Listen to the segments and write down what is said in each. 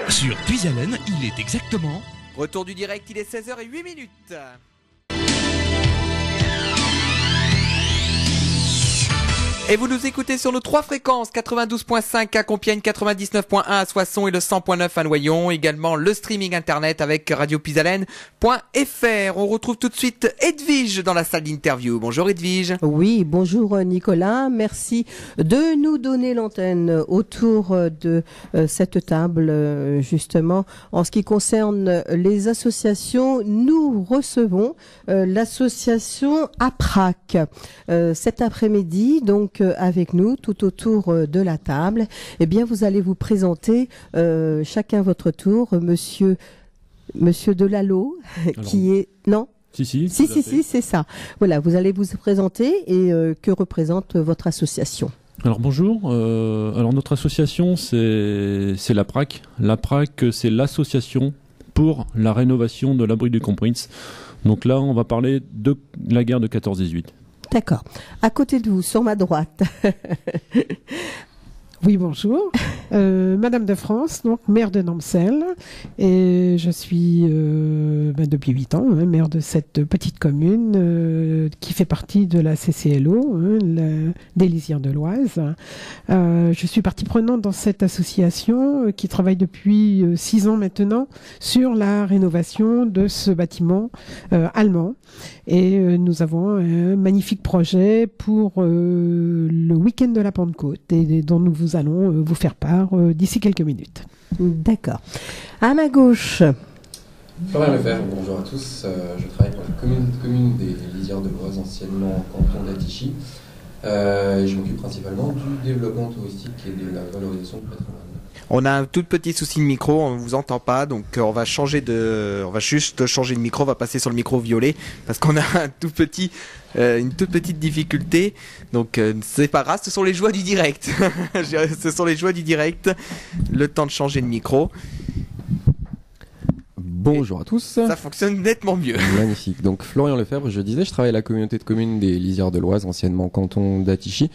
Sur Tuyalen, il est exactement... Retour du direct, il est 16h08. Et vous nous écoutez sur nos 3 fréquences, 92.5 à Compiègne, 99.1 à Soissons et le 100.9 à Noyon. Également le streaming internet avec radiopisalène.fr. On retrouve tout de suite Edwige dans la salle d'interview. Bonjour Edwige. Oui, bonjour Nicolas. Merci de nous donner l'antenne autour de cette table. Justement, en ce qui concerne les associations, nous recevons l'association APRAC cet après-midi. Donc, avec nous, tout autour de la table, eh bien, vous allez vous présenter chacun votre tour, Monsieur Delalot, qui est non. Si, c'est ça. Voilà, vous allez vous présenter et que représente votre association. Alors bonjour, alors notre association c'est l'APRAC. L'APRAC c'est l'association pour la rénovation de l'abri du Comprince. Donc là on va parler de la guerre de 14-18. D'accord. À côté de vous, sur ma droite. Oui, bonjour. Madame de France, donc maire de Namsel. Et je suis depuis 8 ans maire de cette petite commune qui fait partie de la CCLO, des Lisières de l'Oise. Je suis partie prenante dans cette association qui travaille depuis 6 ans maintenant sur la rénovation de ce bâtiment allemand. Et nous avons un magnifique projet pour le week-end de la Pentecôte et dont nous allons vous faire part d'ici quelques minutes. D'accord. À ma gauche. Florian Lefebvre, bonjour à tous. Je travaille pour la commune des Lisières de l'Oise, anciennement canton d'Attichy. Je m'occupe principalement du développement touristique et de la valorisation du patrimoine. On a un tout petit souci de micro, on ne vous entend pas, donc on va juste changer de micro, on va passer sur le micro violet, parce qu'on a une toute petite difficulté, donc c'est pas grave, ce sont les joies du direct. Ce sont les joies du direct, le temps de changer de micro. Bonjour à tous. Ça fonctionne nettement mieux. Magnifique. Donc Florian Lefebvre, je disais, je travaille à la communauté de communes des Lisières de l'Oise, anciennement canton d'Attichy.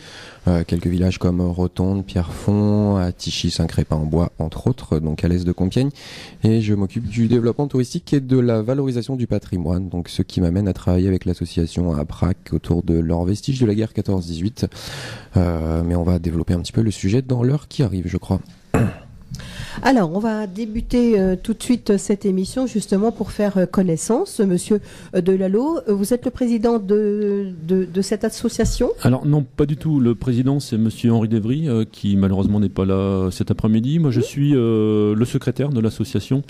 Quelques villages comme Rotonde, Pierrefonds, Attichy, Saint-Crépin-en-Bois, entre autres, donc à l'est de Compiègne. Et je m'occupe du développement touristique et de la valorisation du patrimoine. Donc ce qui m'amène à travailler avec l'association APRAC autour de leurs vestiges de la guerre 14-18. Mais on va développer un petit peu le sujet dans l'heure qui arrive, je crois. Alors, on va débuter tout de suite cette émission justement pour faire connaissance. Monsieur Delalot, vous êtes le président de cette association ? Alors non, pas du tout. Le président c'est monsieur Henri Devry qui malheureusement n'est pas là cet après-midi. Moi je suis le secrétaire de l'association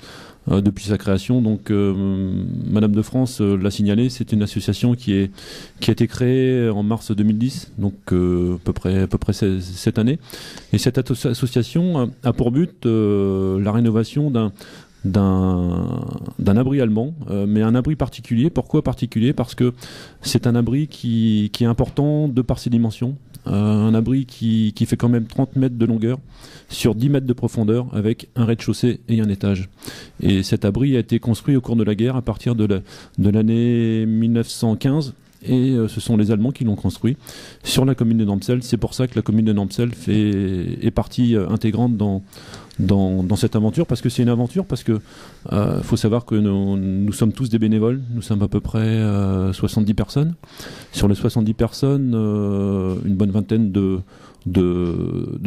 depuis sa création. Donc Madame de France l'a signalé, c'est une association qui a été créée en mars 2010, donc à peu près cette année. Et cette association a pour but la rénovation d'un abri allemand, mais un abri particulier. Pourquoi particulier ? Parce que c'est un abri qui est important de par ses dimensions. Un abri qui fait quand même 30 mètres de longueur sur 10 mètres de profondeur avec un rez-de-chaussée et un étage. Et cet abri a été construit au cours de la guerre à partir de l'année 1915. Et ce sont les Allemands qui l'ont construit sur la commune de Namsel. C'est pour ça que la commune de Namsel est partie intégrante dans cette aventure, parce que c'est une aventure, parce que faut savoir que nous sommes tous des bénévoles. Nous sommes à peu près 70 personnes. Sur les 70 personnes, une bonne vingtaine de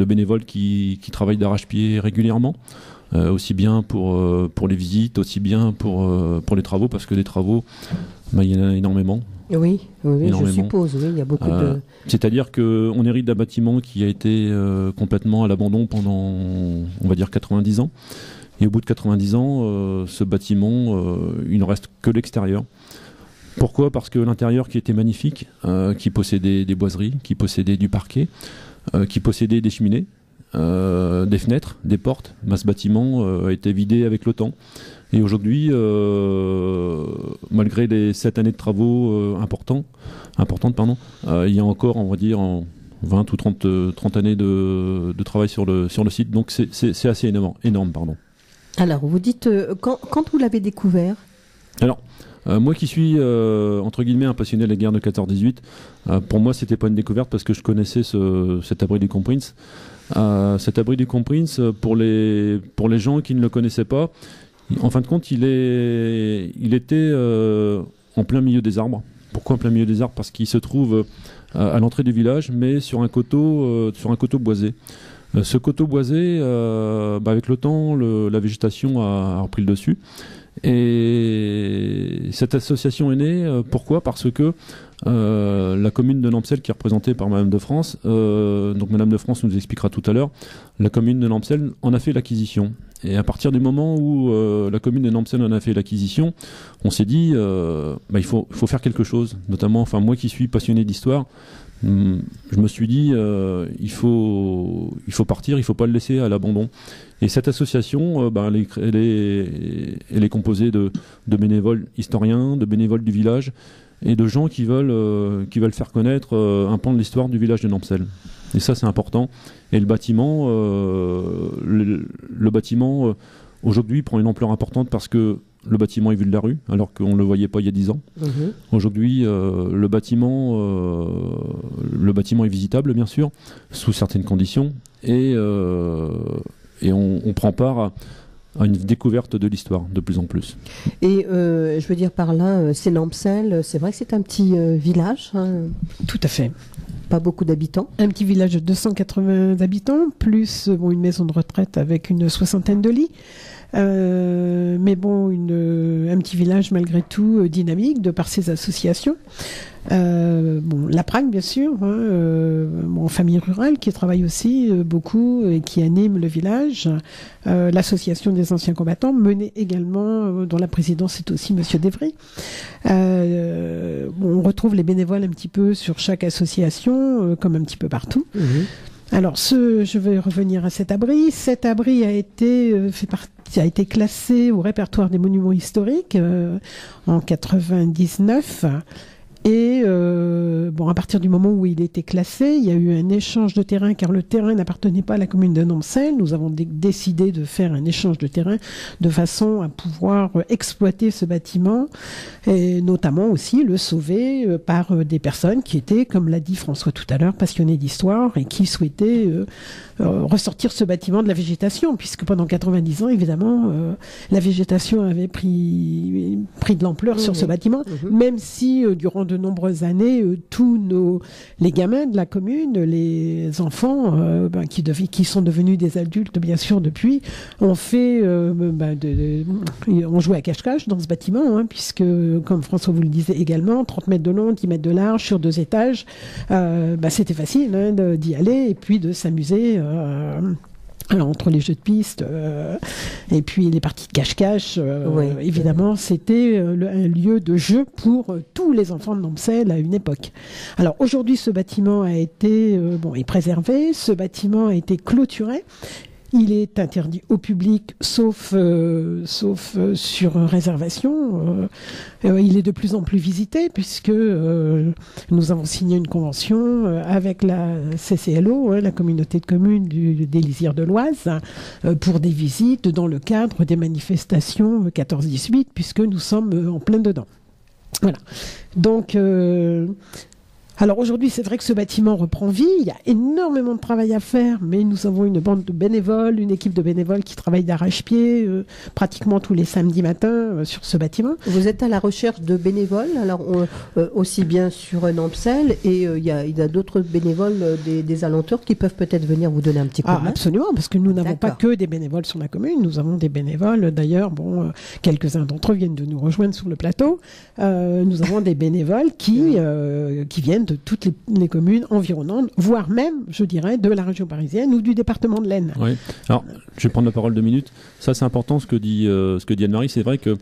bénévoles qui travaillent d'arrache-pied régulièrement. Aussi bien pour les visites, aussi bien pour les travaux, parce que les travaux, il y en a énormément. Oui, je suppose, oui, il y a beaucoup de... C'est-à-dire qu'on hérite d'un bâtiment qui a été complètement à l'abandon pendant, on va dire, 90 ans. Et au bout de 90 ans, ce bâtiment, il ne reste que l'extérieur. Pourquoi ? Parce que l'intérieur qui était magnifique, qui possédait des boiseries, qui possédait du parquet, qui possédait des cheminées, des fenêtres, des portes, ce bâtiment a été vidé avec le temps. Et aujourd'hui, malgré les 7 années de travaux importantes, il y a encore, on va dire, 20 ou 30 années de travail sur le site. Donc c'est assez énorme. Alors, vous dites, quand vous l'avez découvert ? Alors, moi qui suis, entre guillemets, un passionné de la guerre de 14-18, pour moi, c'était pas une découverte parce que je connaissais cet abri du Comprince. Cet abri du Comprince, pour les gens qui ne le connaissaient pas, en fin de compte, il était en plein milieu des arbres. Pourquoi en plein milieu des arbres? Parce qu'il se trouve à l'entrée du village, mais sur un coteau boisé. Ce coteau boisé, avec le temps, la végétation a repris le dessus. Et cette association est née, pourquoi? Parce que la commune de Nampcel, qui est représentée par Madame de France, donc Madame de France nous expliquera tout à l'heure, la commune de Nampcel en a fait l'acquisition. Et à partir du moment où la commune de Nampcel en a fait l'acquisition, on s'est dit, il faut faire quelque chose. Notamment, enfin moi qui suis passionné d'histoire, je me suis dit, il faut partir, il faut pas le laisser à l'abandon. Et cette association, elle est composée de bénévoles historiens, de bénévoles du village et de gens qui veulent faire connaître un pan de l'histoire du village de Nampcel. Et ça, c'est important. Et le bâtiment, aujourd'hui, prend une ampleur importante parce que le bâtiment est vu de la rue, alors qu'on ne le voyait pas il y a 10 ans. Aujourd'hui, le bâtiment est visitable, bien sûr, sous certaines conditions. Et on prend part à une découverte de l'histoire, de plus en plus. Et je veux dire par là, c'est Nampcel, c'est vrai que c'est un petit village. Hein. Tout à fait. Pas beaucoup d'habitants. Un petit village de 280 habitants, plus une maison de retraite avec une 60aine de lits. Mais bon, un petit village malgré tout dynamique de par ses associations. La Prague, bien sûr, famille rurale qui travaille aussi beaucoup et qui anime le village. L'association des anciens combattants, menée également, dont la présidence est aussi Monsieur Devry. On retrouve les bénévoles un petit peu sur chaque association, comme un petit peu partout. Alors, je vais revenir à cet abri. Cet abri a été classé au répertoire des monuments historiques en 99. Et à partir du moment où il était classé, il y a eu un échange de terrain car le terrain n'appartenait pas à la commune de Nampcel. Nous avons décidé de faire un échange de terrain de façon à pouvoir exploiter ce bâtiment et notamment aussi le sauver par des personnes qui étaient, comme l'a dit François tout à l'heure, passionnées d'histoire et qui souhaitaient ressortir ce bâtiment de la végétation, puisque pendant 90 ans, évidemment, la végétation avait pris de l'ampleur sur ce bâtiment, même si durant de nombreuses années, tous les gamins de la commune, les enfants qui sont devenus des adultes, bien sûr, depuis, ont joué à cache-cache dans ce bâtiment, puisque, comme François vous le disait également, 30 mètres de long, 10 mètres de large, sur 2 étages, c'était facile d'y aller et puis de s'amuser entre les jeux de piste et puis les parties de cache-cache, évidemment, c'était un lieu de jeu pour tous les enfants de Nampcel à une époque. Alors aujourd'hui, ce bâtiment a été est préservé, ce bâtiment a été clôturé. Il est interdit au public, sauf sur réservation. Il est de plus en plus visité puisque nous avons signé une convention avec la CCLO, la communauté de communes des Lisières de l'Oise, pour des visites dans le cadre des manifestations 14-18, puisque nous sommes en plein dedans. Voilà. Donc... Alors aujourd'hui, c'est vrai que ce bâtiment reprend vie, il y a énormément de travail à faire, mais nous avons une bande de bénévoles, une équipe de bénévoles qui travaille d'arrache-pied pratiquement tous les samedis matins sur ce bâtiment. Vous êtes à la recherche de bénévoles, alors aussi bien sur Nampcel, et il y a d'autres bénévoles des alentours qui peuvent peut-être venir vous donner un petit coup de main. Absolument, parce que nous n'avons pas que des bénévoles sur la commune, nous avons des bénévoles, d'ailleurs, quelques-uns d'entre eux viennent de nous rejoindre sur le plateau, nous avons des bénévoles qui viennent de toutes les communes environnantes, voire même, je dirais, de la région parisienne ou du département de l'Aisne. Oui. Alors, je vais prendre la parole 2 minutes. Ça, c'est important ce que dit Anne-Marie. C'est vrai que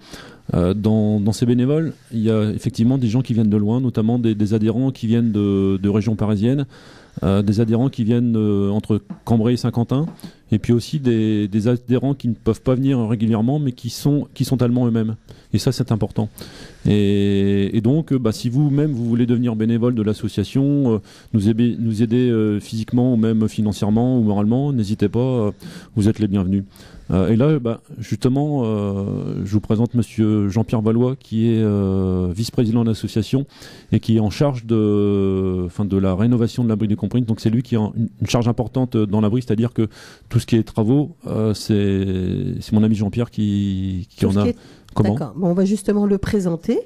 dans ces bénévoles, il y a effectivement des gens qui viennent de loin, notamment des adhérents qui viennent de régions parisiennes, des adhérents qui viennent entre Cambrai et Saint-Quentin, et puis aussi des adhérents qui ne peuvent pas venir régulièrement, mais qui sont allemands eux-mêmes. Et ça, c'est important. Et donc, si vous-même, vous voulez devenir bénévole de l'association, nous aider physiquement ou même financièrement ou moralement, n'hésitez pas, vous êtes les bienvenus. Et là, justement, je vous présente Monsieur Jean-Pierre Valois, qui est vice-président de l'association et qui est en charge de la rénovation de l'abri du Comprint. Donc c'est lui qui a une charge importante dans l'abri, c'est-à-dire que tout ce qui est travaux, c'est mon ami Jean-Pierre qui en a. Comment ? D'accord. Bon, on va justement le présenter.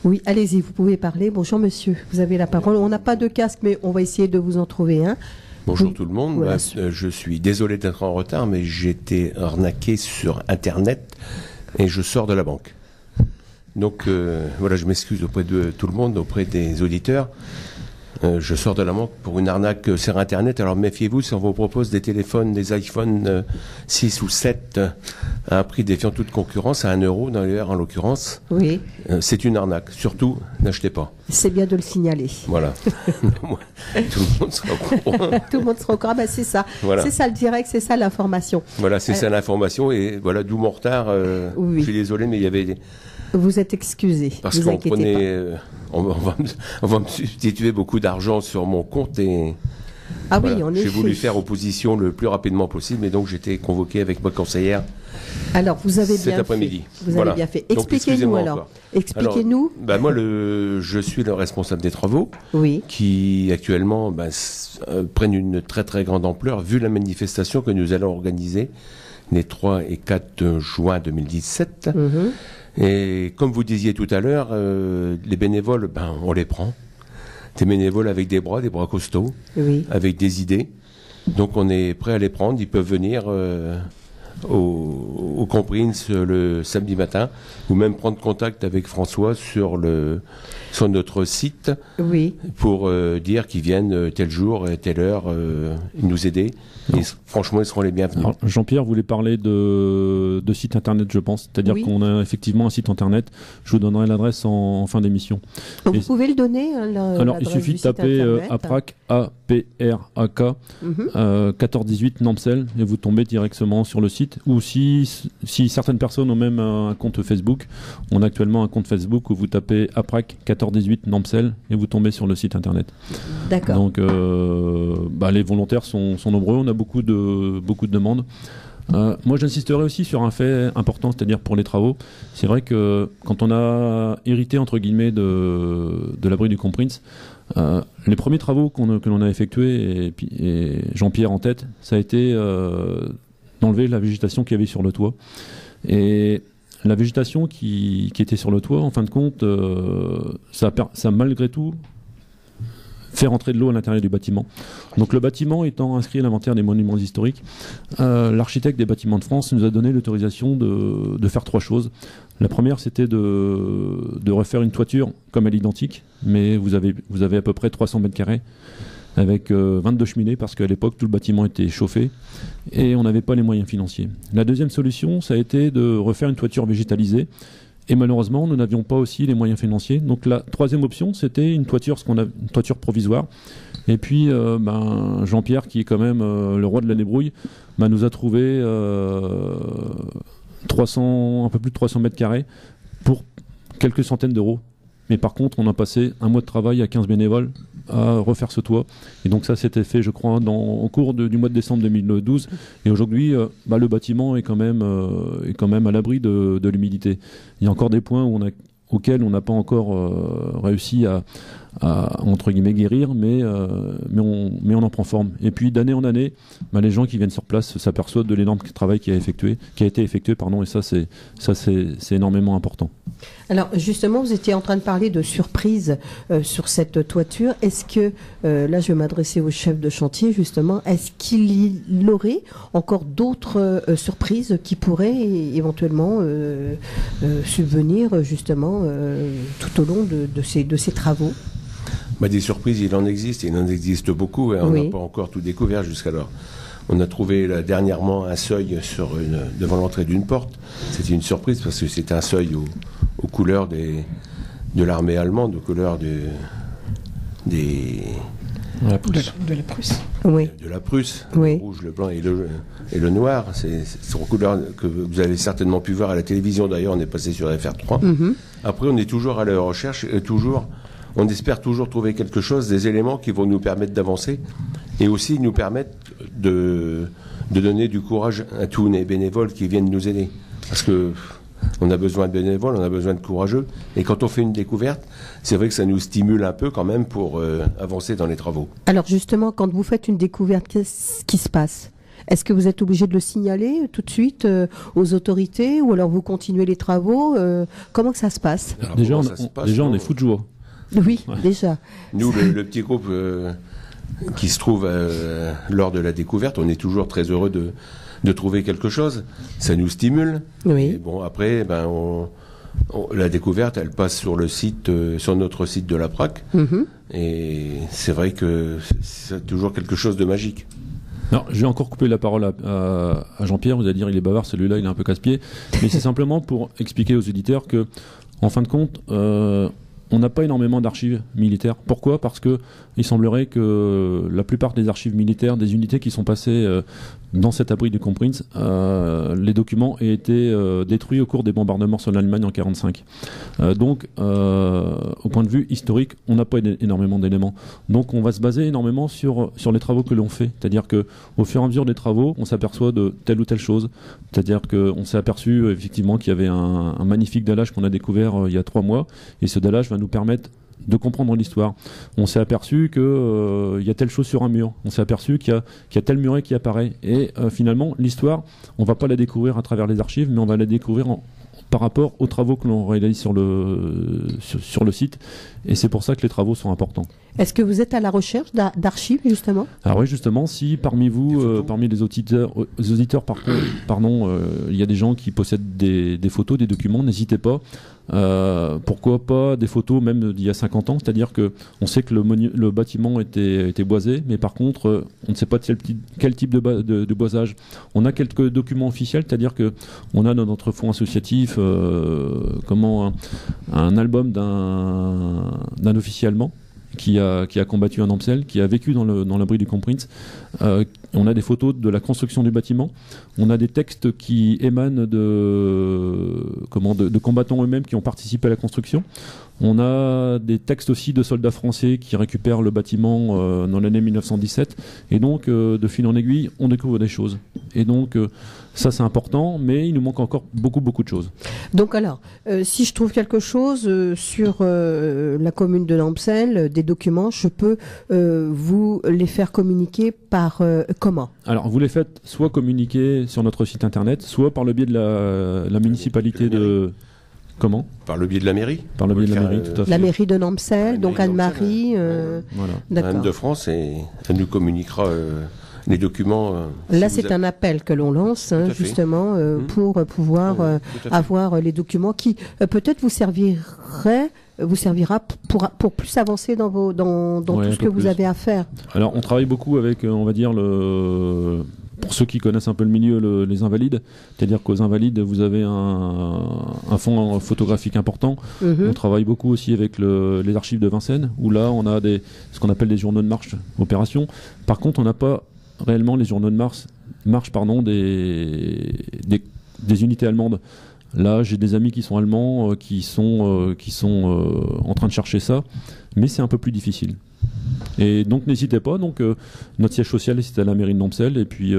Oui, allez-y, vous pouvez parler. Bonjour monsieur, vous avez la parole. On n'a pas de casque, mais on va essayer de vous en trouver un. Bonjour Oui. tout le monde. Voilà. Je suis désolé d'être en retard, mais j'ai été arnaqué sur Internet et je sors de la banque. Donc voilà, je m'excuse auprès de tout le monde, auprès des auditeurs. Je sors de la banque pour une arnaque sur Internet. Alors méfiez-vous si on vous propose des téléphones, des iPhone 6 ou 7 à un prix défiant toute concurrence, à 1 euro dans l'heure en l'occurrence. Oui, C'est une arnaque. Surtout, n'achetez pas. c'est bien de le signaler. Voilà. Tout le monde sera au courant. Tout le monde sera au courant. Ben, c'est ça. Voilà. C'est ça le direct, c'est ça l'information. Voilà, c'est ça l'information. Et voilà, d'où mon retard. Oui. Je suis désolé, mais il y avait... Vous êtes excusé. Parce vous qu'on inquiétez prenait... on va me substituer beaucoup d'argent sur mon compte et... pas. Ah oui, voilà. en J'ai effet. voulu faire opposition le plus rapidement possible, et donc j'étais convoqué avec ma conseillère Alors, vous avez cet bien après-midi. fait. Vous Voilà. avez bien fait. Donc, Expliquez-nous excusez-moi alors. encore. Expliquez-nous. Bah, moi, je suis le responsable des travaux Oui. qui actuellement prennent une très très grande ampleur vu la manifestation que nous allons organiser les 3 et 4 juin 2017. Mhm. Et comme vous disiez tout à l'heure, les bénévoles, on les prend. Des bénévoles avec des bras costauds, Oui. avec des idées. Donc on est prêt à les prendre. Ils peuvent venir au Comprins le samedi matin, ou même prendre contact avec François sur notre site Oui. pour dire qu'ils viennent tel jour et telle heure nous aider. Et franchement, ils seront les bienvenus. Alors, Jean-Pierre voulait parler de site internet, je pense. C'est-à-dire Oui. qu'on a effectivement un site internet. Je vous donnerai l'adresse en fin d'émission. Donc, Et- vous pouvez le donner. Hein, Alors, il suffit de taper APRAC, A-P-R-A-K, 1418 Namsel, et vous tombez directement sur le site. Ou si certaines personnes ont même un compte Facebook, on a actuellement un compte Facebook où vous tapez APRAC 1418 Namsel et vous tombez sur le site internet. D'accord. Donc, les volontaires sont nombreux. On a beaucoup de demandes. Moi, j'insisterai aussi sur un fait important, c'est-à-dire pour les travaux. C'est vrai que quand on a hérité, entre guillemets, de l'abri du Comprins, les premiers travaux que l'on a effectués, et Jean-Pierre en tête, ça a été d'enlever la végétation qu'il y avait sur le toit. Et la végétation qui était sur le toit, en fin de compte, ça a malgré tout fait rentrer de l'eau à l'intérieur du bâtiment. Donc le bâtiment étant inscrit à l'inventaire des monuments historiques, l'architecte des bâtiments de France nous a donné l'autorisation de faire 3 choses. La première, c'était de refaire une toiture comme elle est identique, mais vous avez à peu près 300 mètres carrés avec 22 cheminées, parce qu'à l'époque, tout le bâtiment était chauffé et on n'avait pas les moyens financiers. La deuxième solution, ça a été de refaire une toiture végétalisée. Et malheureusement, nous n'avions pas aussi les moyens financiers. Donc la troisième option, c'était une toiture provisoire. Et puis Jean-Pierre, qui est quand même le roi de la débrouille, nous a trouvé un peu plus de 300 mètres carrés pour quelques centaines d'euros. Mais par contre, on a passé un mois de travail à 15 bénévoles à refaire ce toit. Et donc ça, c'était fait, je crois, au cours du mois de décembre 2012. Et aujourd'hui, le bâtiment est quand même à l'abri de l'humidité. Il y a encore des points auxquels on n'a pas encore réussi à entre guillemets guérir, mais on en prend forme. Et puis d'année en année, les gens qui viennent sur place s'aperçoivent de l'énorme travail qui a été effectué, et ça c'est énormément important. Alors justement, vous étiez en train de parler de surprise sur cette toiture. Est-ce que, là je vais m'adresser au chef de chantier justement, est-ce qu'il y aurait encore d'autres surprises qui pourraient éventuellement subvenir justement tout au long de ces travaux? Des surprises, il en existe beaucoup, et on n'a pas encore tout découvert jusqu'alors. On a trouvé dernièrement un seuil devant l'entrée d'une porte. C'était une surprise parce que c'était un seuil aux couleurs de l'armée allemande, aux couleurs de la Prusse. Oui. De la Prusse, Oui. le rouge, le blanc et le noir. C'est aux couleurs que vous avez certainement pu voir à la télévision. D'ailleurs, on est passé sur FR3. Mhm. Après, on est toujours à la recherche et on espère toujours trouver quelque chose, des éléments qui vont nous permettre d'avancer et aussi nous permettre de donner du courage à tous les bénévoles qui viennent nous aider. Parce que on a besoin de bénévoles, on a besoin de courageux. Et quand on fait une découverte, c'est vrai que ça nous stimule un peu quand même pour avancer dans les travaux. Alors justement, quand vous faites une découverte, qu'est-ce qui se passe ? Est-ce que vous êtes obligé de le signaler tout de suite aux autorités ou alors vous continuez les travaux Comment que ça se passe ? Alors, Déjà, comment ça se passe, on nous, est fou de joie. Oui, Ouais. déjà. Nous, le petit groupe qui se trouve lors de la découverte, on est toujours très heureux de trouver quelque chose. Ça nous stimule. Oui. Et bon, après, la découverte, elle passe sur le site, sur notre site de la PRAC. Mhm. Et c'est vrai que c'est toujours quelque chose de magique. Alors, je vais encore couper la parole à Jean-Pierre. Vous allez dire, il est bavard, celui-là, il est un peu casse-pied. Mais c'est simplement pour expliquer aux éditeurs que, en fin de compte, on n'a pas énormément d'archives militaires. Pourquoi ? Parce que il semblerait que la plupart des archives militaires, des unités qui sont passées dans cet abri du Comprinz, les documents aient été détruits au cours des bombardements sur l'Allemagne en 1945. Donc, au point de vue historique, on n'a pas énormément d'éléments. Donc, on va se baser énormément sur les travaux que l'on fait. C'est-à-dire que, au fur et à mesure des travaux, on s'aperçoit de telle ou telle chose. C'est-à-dire qu'on s'est aperçu effectivement qu'il y avait un magnifique dallage qu'on a découvert il y a 3 mois, et ce dallage va nous permettre de comprendre l'histoire. On s'est aperçu que y a telle chose sur un mur. On s'est aperçu qu'il y a tel muret qui apparaît. Et finalement, l'histoire, on va pas la découvrir à travers les archives, mais on va la découvrir par rapport aux travaux que l'on réalise sur le site. Et c'est pour ça que les travaux sont importants. Est-ce que vous êtes à la recherche d'archives, justement ? Alors oui, justement, si parmi vous, parmi les auditeurs, il y a des gens qui possèdent des photos, des documents, n'hésitez pas. Pourquoi pas des photos même d'il y a 50 ans, c'est-à-dire que on sait que le bâtiment était boisé, mais par contre on ne sait pas quel type de boisage. On a quelques documents officiels, c'est-à-dire que on a dans notre fonds associatif un album d'un officier allemand qui a combattu à Nampsel, qui a vécu dans l'abri du Comprinz. On a des photos de la construction du bâtiment. On a des textes qui émanent de combattants eux-mêmes qui ont participé à la construction. On a des textes aussi de soldats français qui récupèrent le bâtiment dans l'année 1917. Et donc, de fil en aiguille, on découvre des choses. Et donc, ça c'est important, mais il nous manque encore beaucoup de choses. Donc alors, si je trouve quelque chose sur la commune de Nampsel, des documents, je peux vous les faire communiquer par comment ? Alors, vous les faites soit communiquer sur notre site internet, soit par le biais de la municipalité de... Comment ? Par le biais de la mairie. Par le biais de la mairie, tout à fait. La mairie de Nampsel, La donc mairie de Anne-Marie. Voilà. D'accord. Anne de France, et elle nous communiquera les documents. Là, si c'est vous avez- un appel que l'on lance, Tout à fait. justement, pour pouvoir Tout à fait. avoir les documents qui peut-être vous servira pour plus avancer dans Ouais, tout un ce que peu vous plus. avez à faire. Alors, on travaille beaucoup avec, on va dire, pour ceux qui connaissent un peu le milieu, les invalides. C'est-à-dire qu'aux invalides, vous avez un fonds photographique important. Mhm. On travaille beaucoup aussi avec les archives de Vincennes, où là, on a ce qu'on appelle des journaux de marche opération. Par contre, on n'a pas réellement les journaux de marche des unités allemandes. Là, j'ai des amis qui sont allemands, qui sont en train de chercher ça, mais c'est un peu plus difficile. Et donc n'hésitez pas. Donc notre siège social c'est à la mairie de Nampsel, et puis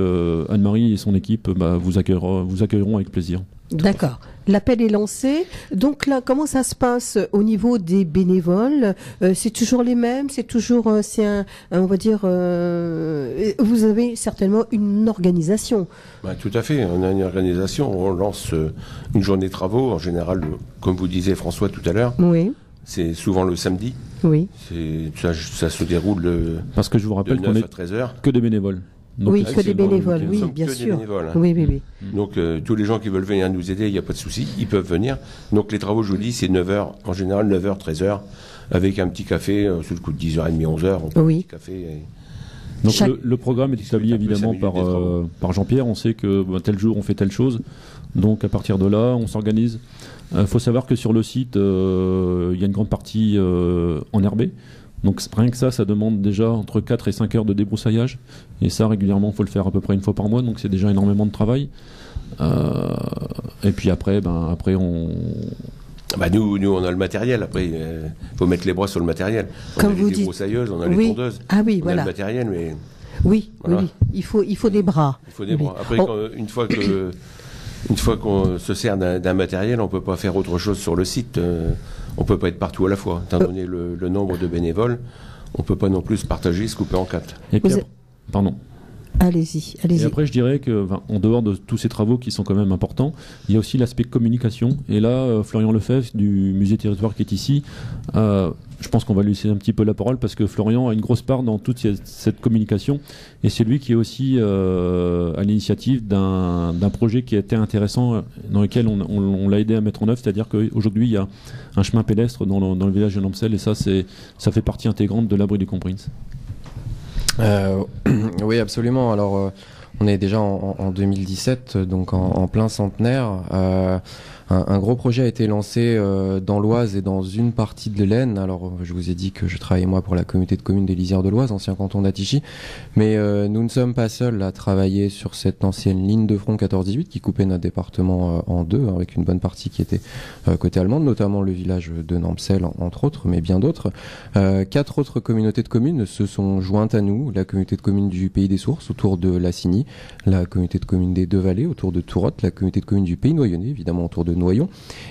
Anne-Marie et son équipe vous accueilleront avec plaisir. D'accord. L'appel est lancé. Donc là, comment ça se passe au niveau des bénévoles ? C'est toujours les mêmes. C'est toujours, on va dire, vous avez certainement une organisation. Tout à fait, on a une organisation, on lance une journée de travaux, en général, comme vous disiez François tout à l'heure, Oui, c'est souvent le samedi, oui. ça se déroule Parce que je vous de rappelle qu'on 9 est à 13h. que des bénévoles. Donc, Oui, Ah, que c'est des bon, bénévoles, nous oui, sommes bien que des sûr. bénévoles, hein. Oui, oui, oui. Donc tous les gens qui veulent venir nous aider, il n'y a pas de souci, ils peuvent venir. Donc les travaux, je vous dis, c'est 9h, en général 9h, 13h, avec un petit café, sous le coup de 10h30, 11h, on prend Oui. un petit café. Donc Chaque- le programme est établi Discute un peu évidemment 5 minutes des travaux. par Jean-Pierre. On sait que tel jour on fait telle chose. Donc à partir de là, on s'organise. Faut savoir que sur le site, il y a une grande partie enherbée. Donc rien que ça demande déjà entre 4 et 5 heures de débroussaillage. Et ça, régulièrement, il faut le faire à peu près une fois par mois. Donc c'est déjà énormément de travail. Et puis après, on... Nous, on a le matériel, après, il faut mettre les bras sur le matériel. On Comme a vous les dites. débroussailleuses, on a Oui. les tondeuses. Ah oui, On a voilà. le matériel, mais Oui, Voilà. oui. Il faut des bras. il faut des Oui. bras. Après, Oh. une fois que Une fois qu'on se sert d'un matériel, on ne peut pas faire autre chose sur le site. On ne peut pas être partout à la fois. Étant donné le nombre de bénévoles, on ne peut pas non plus se partager, se couper en quatre. Et puis, pardon. Allez-y. Et après, je dirais que, en dehors de tous ces travaux qui sont quand même importants, il y a aussi l'aspect communication. Et là, Florian Lefebvre du Musée Territoire qui est ici, je pense qu'on va lui laisser un petit peu la parole parce que Florian a une grosse part dans toute cette communication. Et c'est lui qui est aussi à l'initiative d'un projet qui a été intéressant, dans lequel on l'a aidé à mettre en œuvre. C'est-à-dire qu'aujourd'hui, il y a un chemin pédestre dans le village de Nampcel et ça fait partie intégrante de l'abri du Comprince. Oui, absolument. Alors, on est déjà en 2017, donc en plein centenaire. Un gros projet a été lancé dans l'Oise et dans une partie de l'Aisne. Alors, je vous ai dit que je travaillais moi pour la communauté de communes des Lisières de l'Oise, ancien canton d'Attichy. Mais nous ne sommes pas seuls à travailler sur cette ancienne ligne de front 14-18 qui coupait notre département en deux, avec une bonne partie qui était côté allemande, notamment le village de Nampcel, entre autres, mais bien d'autres. 4 autres communautés de communes se sont jointes à nous. La communauté de communes du Pays des Sources, autour de Lassigny, la communauté de communes des Deux Vallées, autour de Tourotte, la communauté de communes du Pays Noyonnais, évidemment autour de Noyon,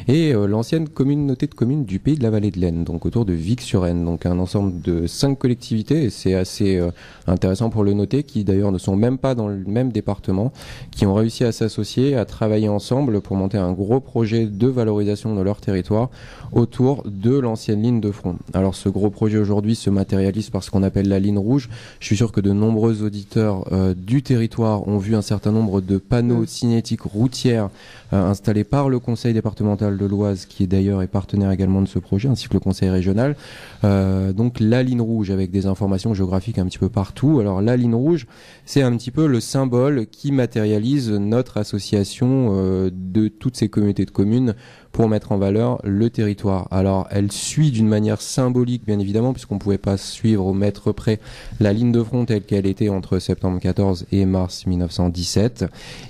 et l'ancienne communauté de communes du Pays de la Vallée de l'Aisne, donc autour de Vic-sur-Aisne, donc un ensemble de 5 collectivités, et c'est assez intéressant pour le noter, qui d'ailleurs ne sont même pas dans le même département, qui ont réussi à s'associer, à travailler ensemble pour monter un gros projet de valorisation de leur territoire autour de l'ancienne ligne de front. Alors ce gros projet aujourd'hui se matérialise par ce qu'on appelle la ligne rouge. Je suis sûr que de nombreux auditeurs du territoire ont vu un certain nombre de panneaux cinétiques routières installés par le conseil départemental de l'Oise, qui est d'ailleurs partenaire également de ce projet, ainsi que le conseil régional. Donc la ligne rouge avec des informations géographiques un petit peu partout. Alors la ligne rouge, c'est un petit peu le symbole qui matérialise notre association de toutes ces communautés de communes pour mettre en valeur le territoire. Alors, elle suit d'une manière symbolique, bien évidemment, puisqu'on ne pouvait pas suivre au mètre près la ligne de front telle qu'elle était entre septembre 14 et mars 1917.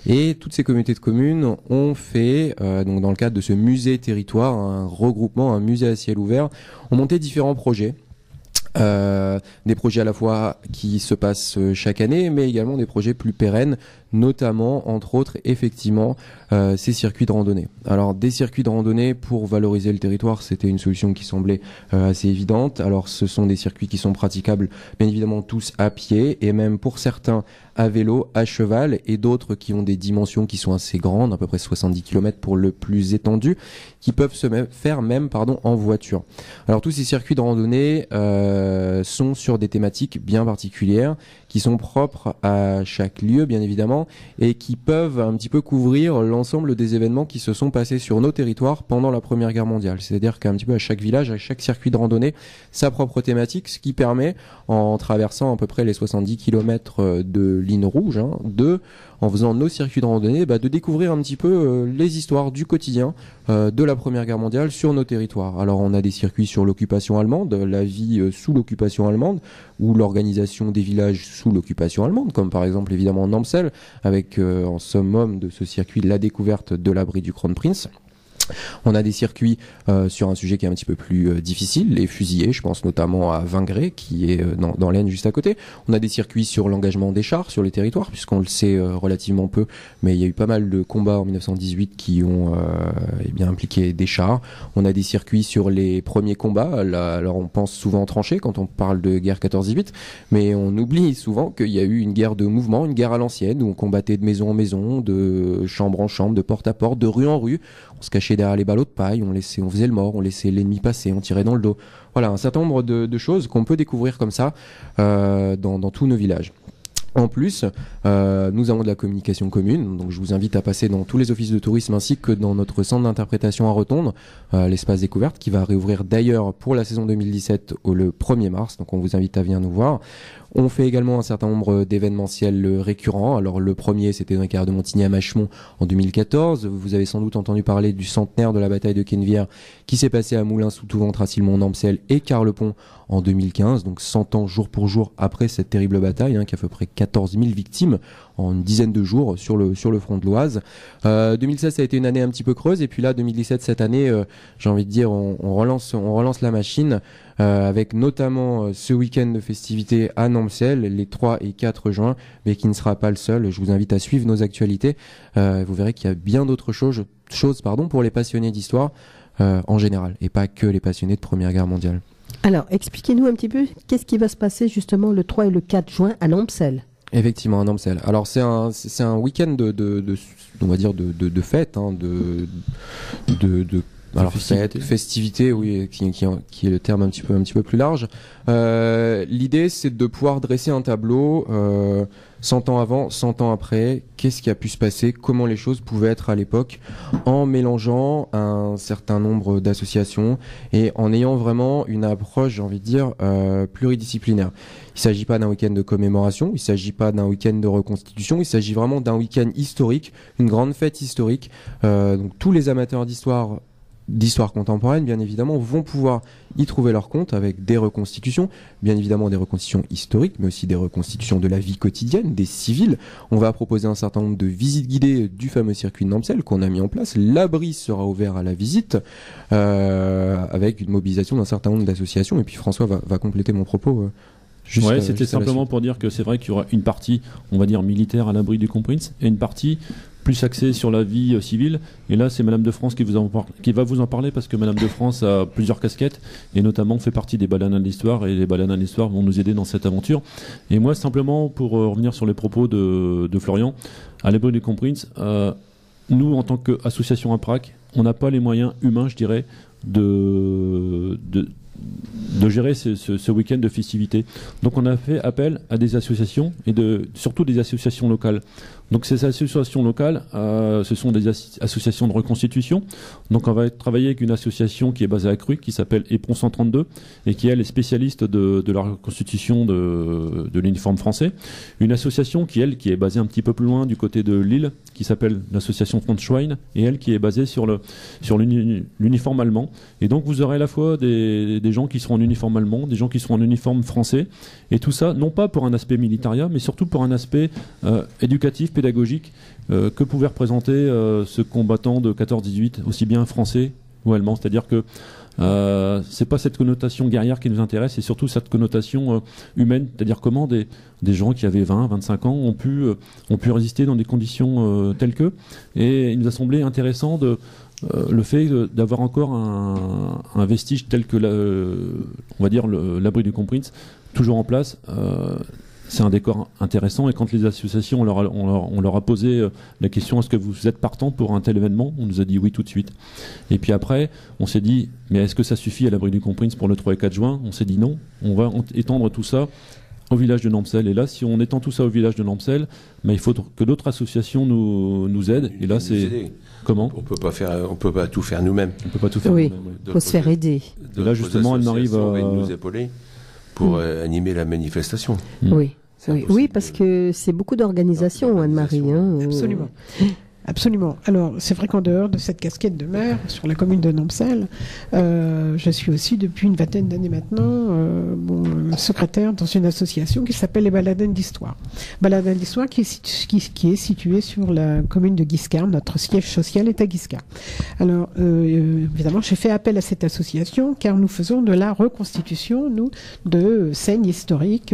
Et toutes ces communautés de communes ont fait, donc dans le cadre de ce musée territoire, un regroupement, un musée à ciel ouvert, ont monté différents projets. Des projets à la fois qui se passent chaque année, mais également des projets plus pérennes, notamment, entre autres, effectivement, ces circuits de randonnée. Alors, des circuits de randonnée pour valoriser le territoire, c'était une solution qui semblait assez évidente. Alors, ce sont des circuits qui sont praticables, bien évidemment, tous à pied, et même pour certains à vélo, à cheval, et d'autres qui ont des dimensions qui sont assez grandes, à peu près 70 km pour le plus étendu, qui peuvent se faire même en voiture. Alors, tous ces circuits de randonnée sont sur des thématiques bien particulières, qui sont propres à chaque lieu, bien évidemment, et qui peuvent un petit peu couvrir l'ensemble des événements qui se sont passés sur nos territoires pendant la Première Guerre mondiale. C'est-à-dire qu'un petit peu à chaque village, à chaque circuit de randonnée, sa propre thématique, ce qui permet, en traversant à peu près les 70 km de ligne rouge, en faisant nos circuits de randonnée, de découvrir un petit peu les histoires du quotidien de la Première Guerre mondiale sur nos territoires. Alors on a des circuits sur l'occupation allemande, la vie sous l'occupation allemande, ou l'organisation des villages sous l'occupation allemande, comme par exemple évidemment Nampcel, avec en summum de ce circuit la découverte de l'abri du Kronprinz. On a des circuits sur un sujet qui est un petit peu plus difficile, les fusillés, je pense notamment à Vingré, qui est dans l'Aisne juste à côté. On a des circuits sur l'engagement des chars sur les territoires, puisqu'on le sait relativement peu, mais il y a eu pas mal de combats en 1918 qui ont impliqué des chars. On a des circuits sur les premiers combats, alors on pense souvent en tranchées quand on parle de guerre 14-18, mais on oublie souvent qu'il y a eu une guerre de mouvement, une guerre à l'ancienne, où on combattait de maison en maison, de chambre en chambre, de porte à porte, de rue en rue. On se cachait derrière les ballots de paille, on faisait le mort, on laissait l'ennemi passer, on tirait dans le dos. Voilà, un certain nombre de choses qu'on peut découvrir comme ça dans tous nos villages. En plus, nous avons de la communication commune, donc je vous invite à passer dans tous les offices de tourisme ainsi que dans notre centre d'interprétation à Rotonde, l'espace découverte qui va réouvrir d'ailleurs pour la saison 2017 le 1er mars, donc on vous invite à venir nous voir. On fait également un certain nombre d'événementiels récurrents. Alors le premier, c'était dans les carrières de Montigny à Machemont en 2014. Vous avez sans doute entendu parler du centenaire de la bataille de Canevière qui s'est passé à Moulins-sous-Touvent, Tracilmont, Nampcel et Carlepont en 2015. Donc 100 ans jour pour jour après cette terrible bataille qui a à peu près 4 14 000 victimes en une dizaine de jours sur le front de l'Oise. 2016, ça a été une année un petit peu creuse, et puis là, 2017, cette année, j'ai envie de dire, on relance la machine, avec notamment ce week-end de festivités à Nampcel, les 3 et 4 juin, mais qui ne sera pas le seul. Je vous invite à suivre nos actualités. Vous verrez qu'il y a bien d'autres choses pour les passionnés d'histoire en général, et pas que les passionnés de Première Guerre mondiale. Alors, expliquez-nous un petit peu qu'est-ce qui va se passer justement le 3 et le 4 juin à Nampcel. Effectivement, à Nampcel. Alors c'est un week-end on va dire de fête, hein, alors festivité, oui, qui est le terme un petit peu plus large. L'idée, c'est de pouvoir dresser un tableau 100 ans avant, 100 ans après. Qu'est-ce qui a pu se passer, comment les choses pouvaient être à l'époque, en mélangeant un certain nombre d'associations et en ayant vraiment une approche, j'ai envie de dire, pluridisciplinaire. Il ne s'agit pas d'un week-end de commémoration, il ne s'agit pas d'un week-end de reconstitution, il s'agit vraiment d'un week-end historique, une grande fête historique. Donc tous les amateurs d'histoire contemporaine, bien évidemment, vont pouvoir y trouver leur compte avec des reconstitutions, bien évidemment des reconstitutions historiques, mais aussi des reconstitutions de la vie quotidienne, des civils. On va proposer un certain nombre de visites guidées du fameux circuit de Nampcel qu'on a mis en place. L'abri sera ouvert à la visite, avec une mobilisation d'un certain nombre d'associations. Et puis François va compléter mon propos. C'était simplement pour dire que c'est vrai qu'il y aura une partie, on va dire, militaire à l'abri du Kronprinz, et une partie plus axée sur la vie civile. Et là, c'est Madame de France qui va vous en parler, parce que Madame de France a plusieurs casquettes, et notamment fait partie des baladins de l'histoire, et les baladins de l'histoire vont nous aider dans cette aventure. Et moi, simplement, pour revenir sur les propos de Florian, à l'abri du Kronprinz, nous, en tant qu'association APRAC, on n'a pas les moyens humains, je dirais, de gérer ce week-end de festivités. Donc on a fait appel à des associations, et surtout des associations locales. Donc ces associations locales, ce sont des associations de reconstitution. Donc on va travailler avec une association qui est basée à Cru, qui s'appelle Éperon 132, et qui elle est spécialiste de la reconstitution de l'uniforme français. Une association qui est basée un petit peu plus loin du côté de Lille, qui s'appelle l'association Frontschwein, et elle qui est basée sur l'uniforme allemand. Et donc vous aurez à la fois des gens qui seront en uniforme allemand, des gens qui seront en uniforme français, et tout ça, non pas pour un aspect militaria, mais surtout pour un aspect éducatif, pédagogique, que pouvait représenter ce combattant de 14-18, aussi bien français ou allemand. C'est-à-dire que c'est pas cette connotation guerrière qui nous intéresse, c'est surtout cette connotation humaine, c'est-à-dire comment des gens qui avaient 20, 25 ans ont pu résister dans des conditions telles que. Et il nous a semblé intéressant le fait d'avoir encore un vestige tel que on va dire l'abri du Kronprinz toujours en place. C'est un décor intéressant, et quand les associations, on leur a posé la question, est-ce que vous êtes partant pour un tel événement, on nous a dit oui tout de suite. Et puis après, on s'est dit, mais est-ce que ça suffit à l'abri du Kronprinz pour le 3 et 4 juin? On s'est dit non, on va étendre tout ça au village de Nampcel. Et là, si on étend tout ça au village de Nampcel, il faut que d'autres associations nous aident. Et là, c'est... Comment ? On peut pas tout faire nous-mêmes. On peut pas tout faire nous-mêmes. Oui, il faut se faire aider. Et là, justement, elle m'arrive à nous épauler pour animer la manifestation. Oui, parce que c'est beaucoup d'organisation, Anne-Marie. Absolument. Absolument. Alors, c'est vrai qu'en dehors de cette casquette de maire sur la commune de Nampcel, je suis aussi depuis une vingtaine d'années maintenant secrétaire dans une association qui s'appelle les Baladins d'Histoire. Baladins d'Histoire qui est située sur la commune de Guiscard. Notre siège social est à Guiscard. Alors, évidemment, j'ai fait appel à cette association car nous faisons de la reconstitution, de scènes historiques.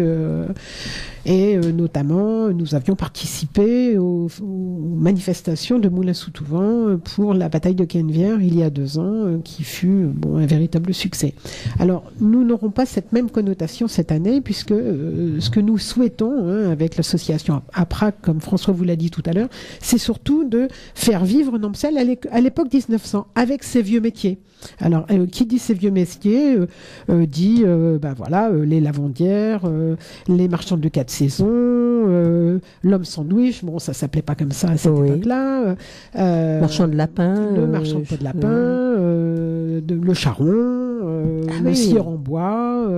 Et notamment, nous avions participé aux manifestations de Moulins-sous-Touvent pour la bataille de Canevière il y a 2 ans, qui fut un véritable succès. Alors, nous n'aurons pas cette même connotation cette année, puisque ce que nous souhaitons, avec l'association APRAC, comme François vous l'a dit tout à l'heure, c'est surtout de faire vivre Nampcel à l'époque 1900, avec ses vieux métiers. Alors, qui dit ces vieux métiers dit les lavandières, les marchands de 4 saisons, l'homme sandwich, bon, ça s'appelait pas comme ça à cette époque-là. Marchand de lapin. Le marchand de lapin, le charron, le scieur en bois.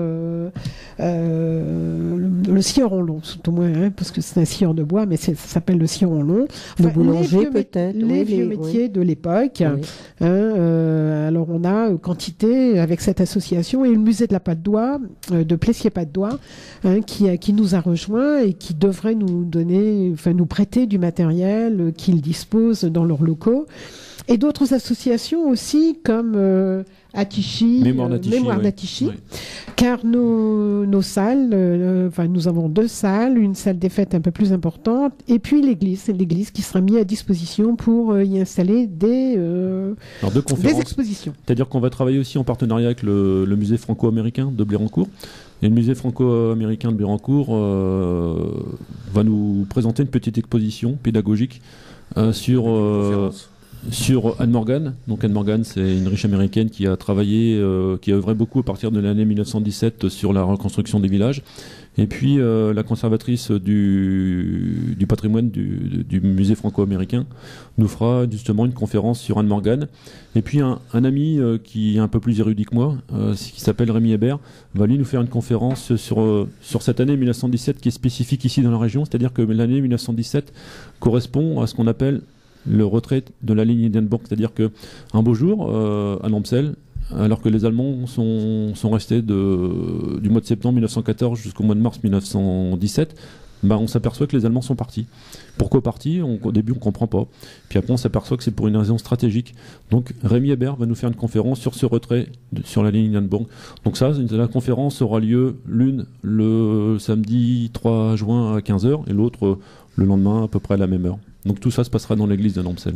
le ciron long, tout au moins, hein, parce que c'est un ciron de bois, mais ça s'appelle le ciron long. Le boulanger peut-être. Les vieux métiers de l'époque. Oui. Alors on a quantité avec cette association et le musée de la Patte d'Oie, de Plessier-Patte d'Oie, qui nous a rejoints et qui devrait nous prêter du matériel qu'ils disposent dans leurs locaux. Et d'autres associations aussi, comme Attichy, Mémoire d'Attichy, oui. Car nos salles, nous avons 2 salles, une salle des fêtes un peu plus importante, et puis l'église qui sera mise à disposition pour y installer des expositions. C'est-à-dire qu'on va travailler aussi en partenariat avec le musée franco-américain de Blérancourt. Et le musée franco-américain de Blérancourt va nous présenter une petite exposition pédagogique sur Anne Morgan. Donc Anne Morgan, c'est une riche américaine qui a travaillé, qui a œuvré beaucoup à partir de l'année 1917 sur la reconstruction des villages. Et puis la conservatrice du patrimoine du musée franco-américain nous fera justement une conférence sur Anne Morgan. Et puis un ami qui est un peu plus érudit que moi, qui s'appelle Rémi Hébert, va lui nous faire une conférence sur cette année 1917 qui est spécifique ici dans la région. C'est-à-dire que l'année 1917 correspond à ce qu'on appelle le retrait de la ligne Hindenburg, c'est-à-dire qu'un beau jour, à Nampsel, alors que les Allemands sont restés du mois de septembre 1914 jusqu'au mois de mars 1917, on s'aperçoit que les Allemands sont partis. Pourquoi partis ? Au début, on ne comprend pas. Puis après, on s'aperçoit que c'est pour une raison stratégique. Donc, Rémi Hébert va nous faire une conférence sur ce retrait sur la ligne Hindenburg. Donc la conférence aura lieu l'une le samedi 3 juin à 15h et l'autre le lendemain à peu près à la même heure. Donc tout ça se passera dans l'église de Nampsel.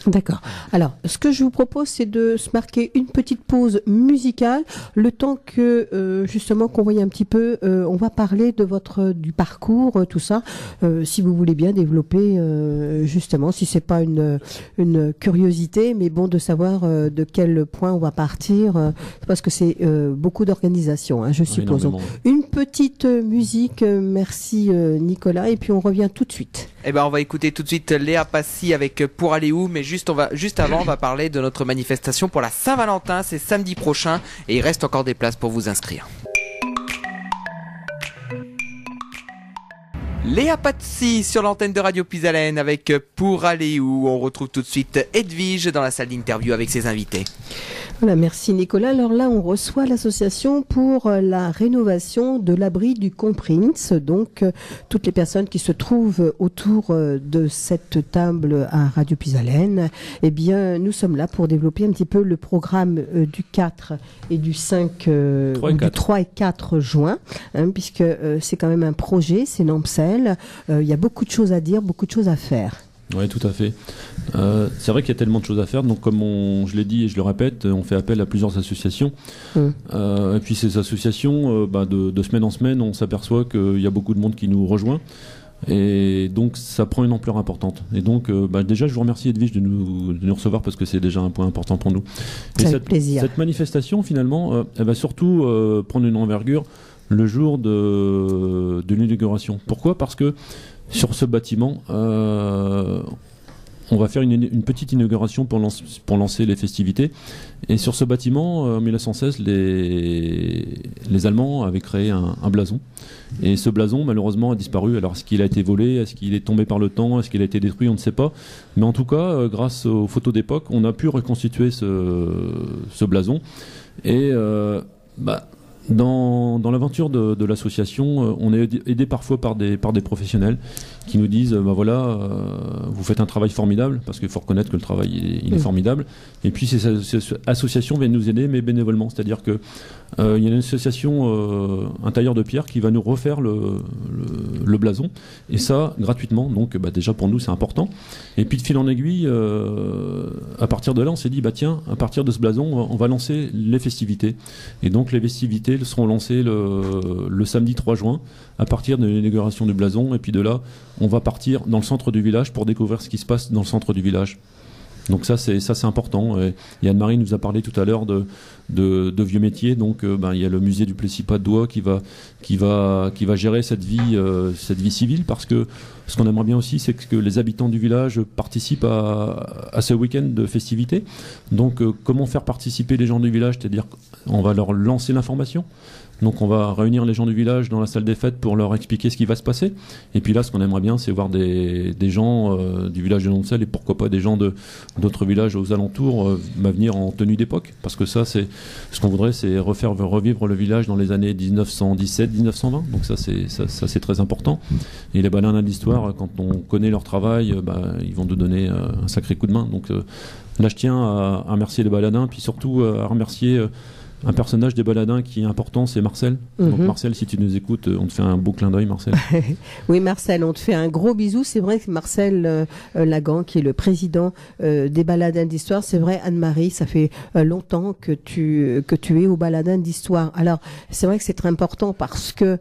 D'accord. Alors, ce que je vous propose, c'est de se marquer une petite pause musicale, le temps que, justement, qu'on voit un petit peu, on va parler du parcours, tout ça, si vous voulez bien développer, justement, si c'est pas une curiosité, mais bon, de savoir de quel point on va partir, parce que c'est beaucoup d'organisation, je suppose. Donc, une petite musique, merci Nicolas, et puis on revient tout de suite. Eh ben, on va écouter tout de suite Léa Passy avec Pour aller où, mais juste avant, on va parler de notre manifestation pour la Saint-Valentin. C'est samedi prochain et il reste encore des places pour vous inscrire. Léa Passy sur l'antenne de Radio Pisalène avec Pour aller où. On retrouve tout de suite Edwige dans la salle d'interview avec ses invités. Voilà, merci Nicolas. Alors là, on reçoit l'association pour la rénovation de l'abri du Comprince. Donc, toutes les personnes qui se trouvent autour de cette table à Radio Pisalène, eh bien, nous sommes là pour développer un petit peu le programme du 4 et du 5, du 3 et 4 juin, puisque c'est quand même un projet, c'est Nampsel. Il y a beaucoup de choses à dire, beaucoup de choses à faire. Oui, tout à fait. C'est vrai qu'il y a tellement de choses à faire. Donc, comme je l'ai dit et je le répète, on fait appel à plusieurs associations. Et puis ces associations, de semaine en semaine, on s'aperçoit qu'il y a beaucoup de monde qui nous rejoint. Et donc, ça prend une ampleur importante. Et donc, déjà, je vous remercie Edwige de nous recevoir parce que c'est déjà un point important pour nous. Et avec plaisir. Cette manifestation, finalement, elle va surtout prendre une envergure le jour de l'inauguration. Pourquoi ? Parce que sur ce bâtiment, on va faire une petite inauguration pour lancer les festivités. Et sur ce bâtiment, en 1916, les Allemands avaient créé un blason. Et ce blason, malheureusement, a disparu. Alors, est-ce qu'il a été volé ? Est-ce qu'il est tombé par le temps ? Est-ce qu'il a été détruit ? On ne sait pas. Mais en tout cas, grâce aux photos d'époque, on a pu reconstituer ce blason. Et dans l'aventure de l'association, on est aidé parfois par des professionnels qui nous disent vous faites un travail formidable, parce qu'il faut reconnaître que le travail il est formidable. Et puis ces associations viennent nous aider, mais bénévolement, c'est-à-dire que il y a une association, un tailleur de pierre, qui va nous refaire le blason, et ça gratuitement. Donc déjà pour nous c'est important. Et puis de fil en aiguille, à partir de là on s'est dit à partir de ce blason on va lancer les festivités. Et donc les festivités seront lancées le samedi 3 juin à partir de l'inauguration du blason, et puis de là on va partir dans le centre du village pour découvrir ce qui se passe dans le centre du village. Donc ça c'est important. Et Anne-Marie nous a parlé tout à l'heure de vieux métiers. Donc il y a le musée du Plessis-Patte d'Oie qui va gérer cette vie civile, parce que ce qu'on aimerait bien aussi, c'est que les habitants du village participent à ce week-end de festivités. Donc comment faire participer les gens du village, c'est-à-dire qu'on va leur lancer l'information. Donc on va réunir les gens du village dans la salle des fêtes pour leur expliquer ce qui va se passer. Et puis là, ce qu'on aimerait bien, c'est voir des gens du village de Noncel et pourquoi pas des gens d'autres villages aux alentours venir en tenue d'époque. Parce que ça, c'est ce qu'on voudrait, c'est revivre le village dans les années 1917-1920. Donc ça, c'est très important. Et les baladins d'histoire, quand on connaît leur travail, ils vont nous donner un sacré coup de main. Donc là, je tiens à remercier les baladins, puis surtout à remercier un personnage des baladins qui est important, c'est Marcel. Donc Marcel, si tu nous écoutes, on te fait un beau clin d'œil, Marcel. Oui, Marcel, on te fait un gros bisou. C'est vrai que Marcel Lagan, qui est le président des baladins d'histoire, c'est vrai, Anne-Marie, ça fait longtemps que tu es au baladin d'histoire. Alors, c'est vrai que c'est très important parce que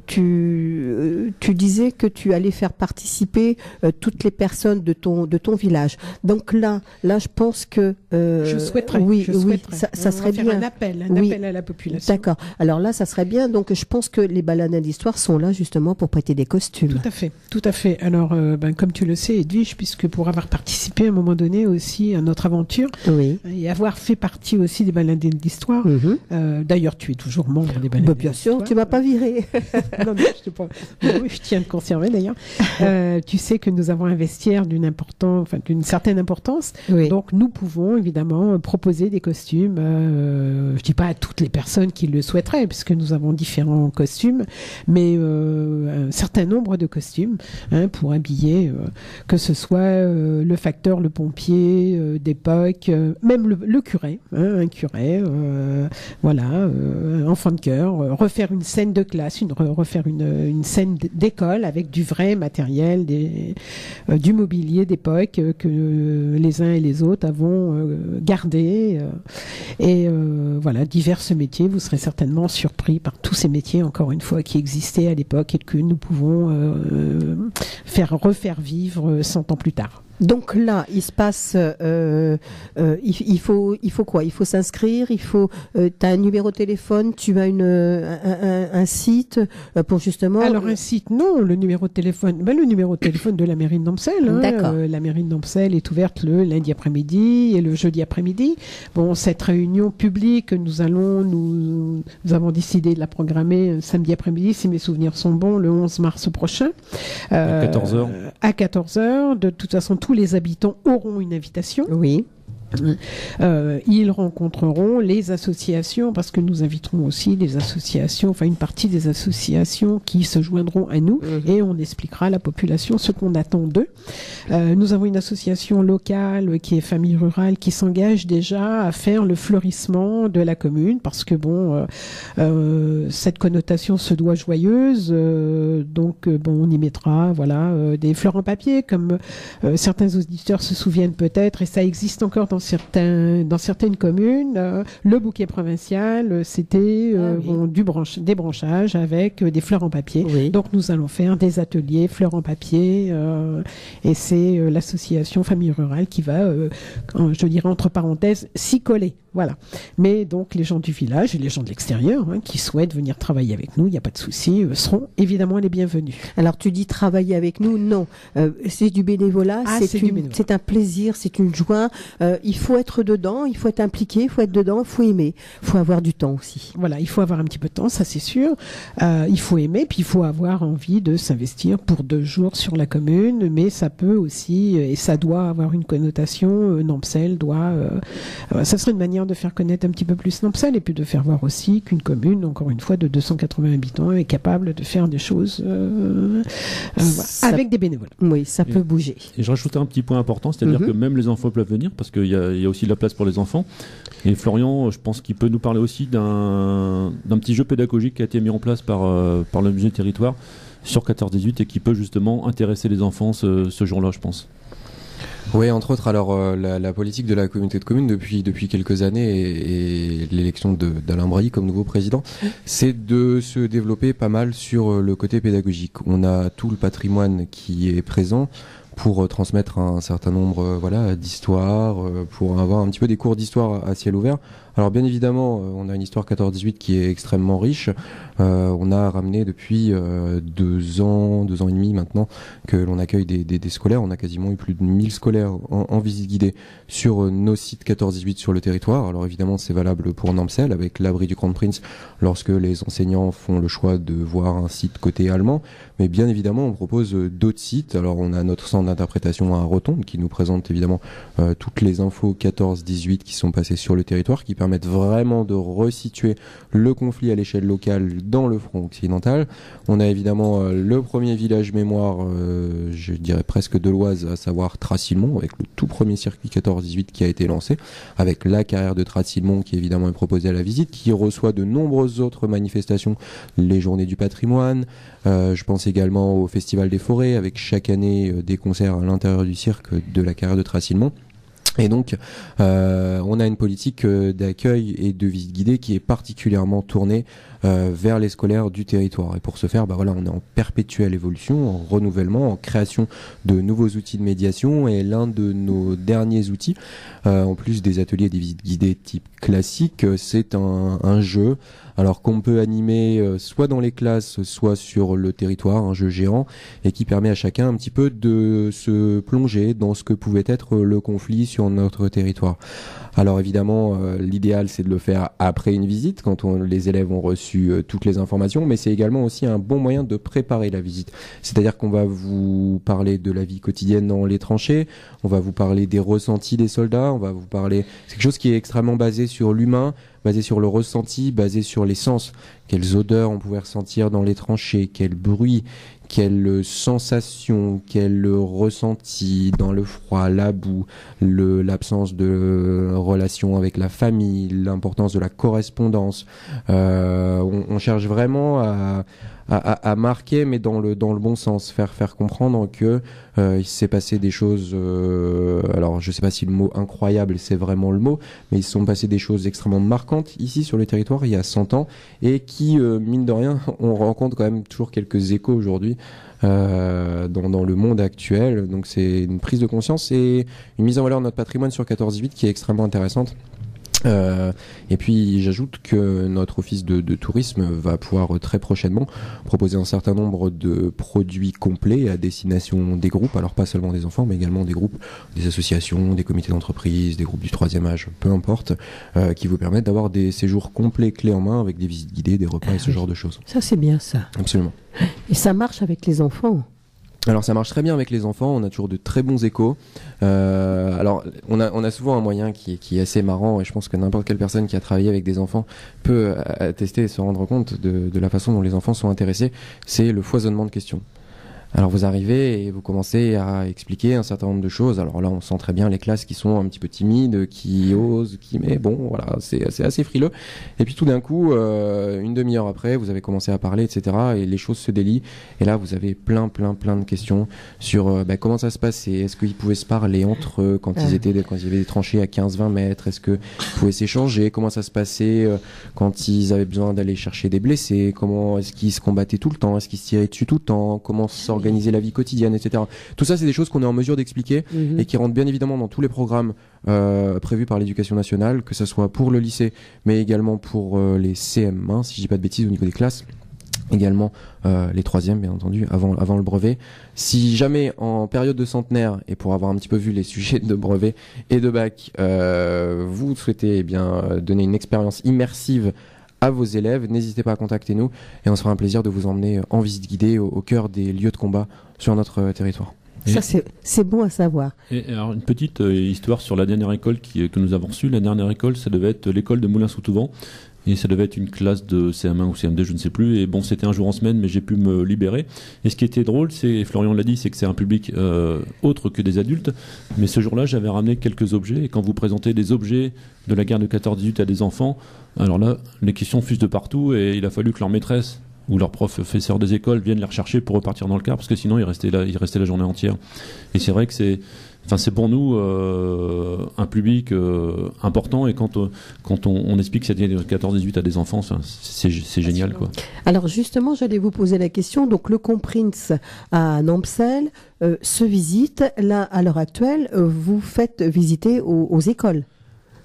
tu disais que tu allais faire participer toutes les personnes de ton village. Donc là, je pense que je souhaiterais. Oui, ça serait faire bien. un appel à la population. D'accord. Alors là, ça serait bien. Donc, je pense que les baladins d'histoire sont là justement pour prêter des costumes. Tout à fait. Alors, comme tu le sais, Edwige, puisque pour avoir participé à un moment donné aussi à notre aventure, oui, et avoir fait partie aussi des baladins d'histoire. D'ailleurs, tu es toujours membre des baladins d'histoire. Bien sûr, tu m'as pas viré. Non, mais je tiens à te conserver d'ailleurs. Tu sais que nous avons un vestiaire d'une certaine importance. Oui. Donc, nous pouvons évidemment proposer des costumes. Je dis pas à toutes les personnes qui le souhaiteraient, puisque nous avons différents costumes, mais un certain nombre de costumes pour habiller, que ce soit le facteur, le pompier d'époque, même le curé, un curé, enfant de chœur, refaire une scène de classe, refaire une scène d'école avec du vrai matériel, du mobilier d'époque que les uns et les autres avons gardé. Et divers métiers. Vous serez certainement surpris par tous ces métiers, encore une fois, qui existaient à l'époque et que nous pouvons refaire vivre 100 ans plus tard. Donc là, il se passe, il faut quoi? Il faut s'inscrire, t'as un numéro de téléphone, tu as un site pour justement. Alors un site, non, le numéro de téléphone, le numéro de téléphone de la mairie de Nampcel. D'accord. La mairie de Nampcel est ouverte le lundi après-midi et le jeudi après-midi. Bon, cette réunion publique, nous avons décidé de la programmer samedi après-midi, si mes souvenirs sont bons, le 11 mars prochain. À 14h. À 14h. De toute façon, tous les habitants auront une invitation. Oui. Ils rencontreront les associations, parce que nous inviterons aussi des associations, une partie des associations qui se joindront à nous, et on expliquera à la population ce qu'on attend d'eux. Nous avons une association locale qui est Famille Rurale, qui s'engage déjà à faire le fleurissement de la commune, parce que cette connotation se doit joyeuse, donc on y mettra des fleurs en papier, comme certains auditeurs se souviennent peut-être, et ça existe encore dans certaines communes. Le bouquet provincial, c'était des branchages avec des fleurs en papier. Oui. Donc nous allons faire des ateliers fleurs en papier, et c'est l'association Famille Rurale qui va, je dirais entre parenthèses, s'y coller. Voilà. Mais donc les gens du village et les gens de l'extérieur qui souhaitent venir travailler avec nous, il n'y a pas de souci, seront évidemment les bienvenus. Alors tu dis travailler avec nous, non. C'est du bénévolat, c'est un plaisir, c'est une joie. Il faut être dedans, il faut être impliqué, il faut être dedans, il faut aimer. Il faut avoir du temps aussi. Voilà, il faut avoir un petit peu de temps, ça c'est sûr. Il faut aimer, puis il faut avoir envie de s'investir pour 2 jours sur la commune, mais ça peut aussi, et ça doit avoir une connotation, Nampcel doit... ça serait une manière de faire connaître un petit peu plus Nampcel, et puis de faire voir aussi qu'une commune, encore une fois, de 280 habitants est capable de faire des choses avec des bénévoles. Oui, ça peut bouger. Et je rajoutais un petit point important, c'est-à-dire que même les enfants peuvent venir, parce qu'il y a aussi de la place pour les enfants. Et Florian, je pense qu'il peut nous parler aussi d'un petit jeu pédagogique qui a été mis en place par le musée Territoire sur 14-18 et qui peut justement intéresser les enfants ce jour-là, je pense. Oui, entre autres, alors la politique de la communauté de communes depuis quelques années et l'élection d'Alain Brailly comme nouveau président, c'est de se développer pas mal sur le côté pédagogique. On a tout le patrimoine qui est présent pour transmettre un certain nombre d'histoires, pour avoir un petit peu des cours d'histoire à ciel ouvert. Alors bien évidemment, on a une histoire 14-18 qui est extrêmement riche. On a ramené depuis 2 ans et demi maintenant que l'on accueille des scolaires. On a quasiment eu plus de 1000 scolaires en visite guidée sur nos sites 14-18 sur le territoire. Alors évidemment, c'est valable pour Namsel avec l'abri du Grand Prince lorsque les enseignants font le choix de voir un site côté allemand. Mais bien évidemment, on propose d'autres sites. Alors on a notre centre d'interprétation à Rotonde qui nous présente évidemment toutes les infos 14-18 qui sont passées sur le territoire, qui permettent vraiment de resituer le conflit à l'échelle locale dans le front occidental. On a évidemment le premier village mémoire, je dirais presque de l'Oise, à savoir Tracilmont, avec le tout premier circuit 14-18 qui a été lancé, avec la carrière de Tracilmont qui évidemment est proposée à la visite, qui reçoit de nombreuses autres manifestations, les journées du patrimoine. Je pense également au Festival des Forêts, avec chaque année des concerts à l'intérieur du cirque de la carrière de Tracilmont. Et donc, on a une politique d'accueil et de visite guidée qui est particulièrement tournée vers les scolaires du territoire. Et pour ce faire, on est en perpétuelle évolution, en renouvellement, en création de nouveaux outils de médiation. Et l'un de nos derniers outils, en plus des ateliers et des visites guidées type classique, c'est un jeu. Alors qu'on peut animer soit dans les classes, soit sur le territoire, un jeu géant, et qui permet à chacun un petit peu de se plonger dans ce que pouvait être le conflit sur notre territoire. Alors évidemment, l'idéal c'est de le faire après une visite, quand les élèves ont reçu toutes les informations, mais c'est également aussi un bon moyen de préparer la visite. C'est-à-dire qu'on va vous parler de la vie quotidienne dans les tranchées, on va vous parler des ressentis des soldats, on va vous parler... C'est quelque chose qui est extrêmement basé sur l'humain, basé sur le ressenti, basé sur les sens. Quelles odeurs on pouvait ressentir dans les tranchées, quel bruit, quelles sensations, quel ressenti dans le froid, la boue, l'absence de relation avec la famille, l'importance de la correspondance. On cherche vraiment à marquer, mais dans le bon sens, faire comprendre que il s'est passé des choses. Alors, je sais pas si le mot incroyable c'est vraiment le mot, mais il se sont passé des choses extrêmement marquantes ici sur le territoire il y a 100 ans et qui, mine de rien, on rencontre quand même toujours quelques échos aujourd'hui dans le monde actuel. Donc, c'est une prise de conscience et une mise en valeur de notre patrimoine sur 14-18 qui est extrêmement intéressante. Et puis j'ajoute que notre office de tourisme va pouvoir très prochainement proposer un certain nombre de produits complets à destination des groupes, alors pas seulement des enfants mais également des groupes, des associations, des comités d'entreprise, des groupes du 3e âge, peu importe, qui vous permettent d'avoir des séjours complets clés en main avec des visites guidées, des repas et ce genre de choses. Ça c'est bien ça. Absolument. Et ça marche avec les enfants. Alors ça marche très bien avec les enfants, on a toujours de très bons échos. Alors on a souvent un moyen qui est assez marrant et je pense que n'importe quelle personne qui a travaillé avec des enfants peut attester et se rendre compte de la façon dont les enfants sont intéressés, c'est le foisonnement de questions. Alors vous arrivez et vous commencez à expliquer un certain nombre de choses. Alors là, on sent très bien les classes qui sont un petit peu timides, qui osent, mais bon, voilà, c'est assez frileux. Et puis tout d'un coup, une demi-heure après, vous avez commencé à parler, etc. Et les choses se délient. Et là, vous avez plein de questions sur comment ça se passait. Est-ce qu'ils pouvaient se parler entre eux quand il y avait des tranchées à 15-20 mètres? Est-ce qu'ils pouvaient s'échanger? Comment ça se passait quand ils avaient besoin d'aller chercher des blessés? Comment est-ce qu'ils se combattaient tout le temps? Est-ce qu'ils se tiraient dessus tout le temps? Comment organiser la vie quotidienne, etc. Tout ça, c'est des choses qu'on est en mesure d'expliquer et qui rentrent bien évidemment dans tous les programmes prévus par l'Éducation nationale, que ce soit pour le lycée, mais également pour les CM1, si je dis pas de bêtises, au niveau des classes. Également les 3e, bien entendu, avant le brevet. Si jamais en période de centenaire, et pour avoir un petit peu vu les sujets de brevet et de bac, vous souhaitez donner une expérience immersive à vos élèves, n'hésitez pas à contacter nous et on se fera un plaisir de vous emmener en visite guidée au cœur des lieux de combat sur notre territoire. Ça, c'est bon à savoir. Et alors, une petite histoire sur la dernière école que nous avons reçue. La dernière école, ça devait être l'école de Moulins-sous-Touvent. Et ça devait être une classe de CM1 ou CM2, je ne sais plus. Et bon, c'était un jour en semaine, mais j'ai pu me libérer. Et ce qui était drôle, et Florian l'a dit, c'est que c'est un public autre que des adultes. Mais ce jour-là, j'avais ramené quelques objets. Et quand vous présentez des objets de la guerre de 14-18 à des enfants, alors là, les questions fusent de partout. Et il a fallu que leur maîtresse ou leur professeur des écoles viennent les rechercher pour repartir dans le car, parce que sinon, ils restaient la journée entière. Et c'est vrai que c'est pour nous un public important, et quand on explique que ça devient 14-18 à des enfants, c'est génial, quoi. Alors justement, j'allais vous poser la question. Donc le Kronprinz à Nampsel se visite. Là, à l'heure actuelle, vous faites visiter aux écoles.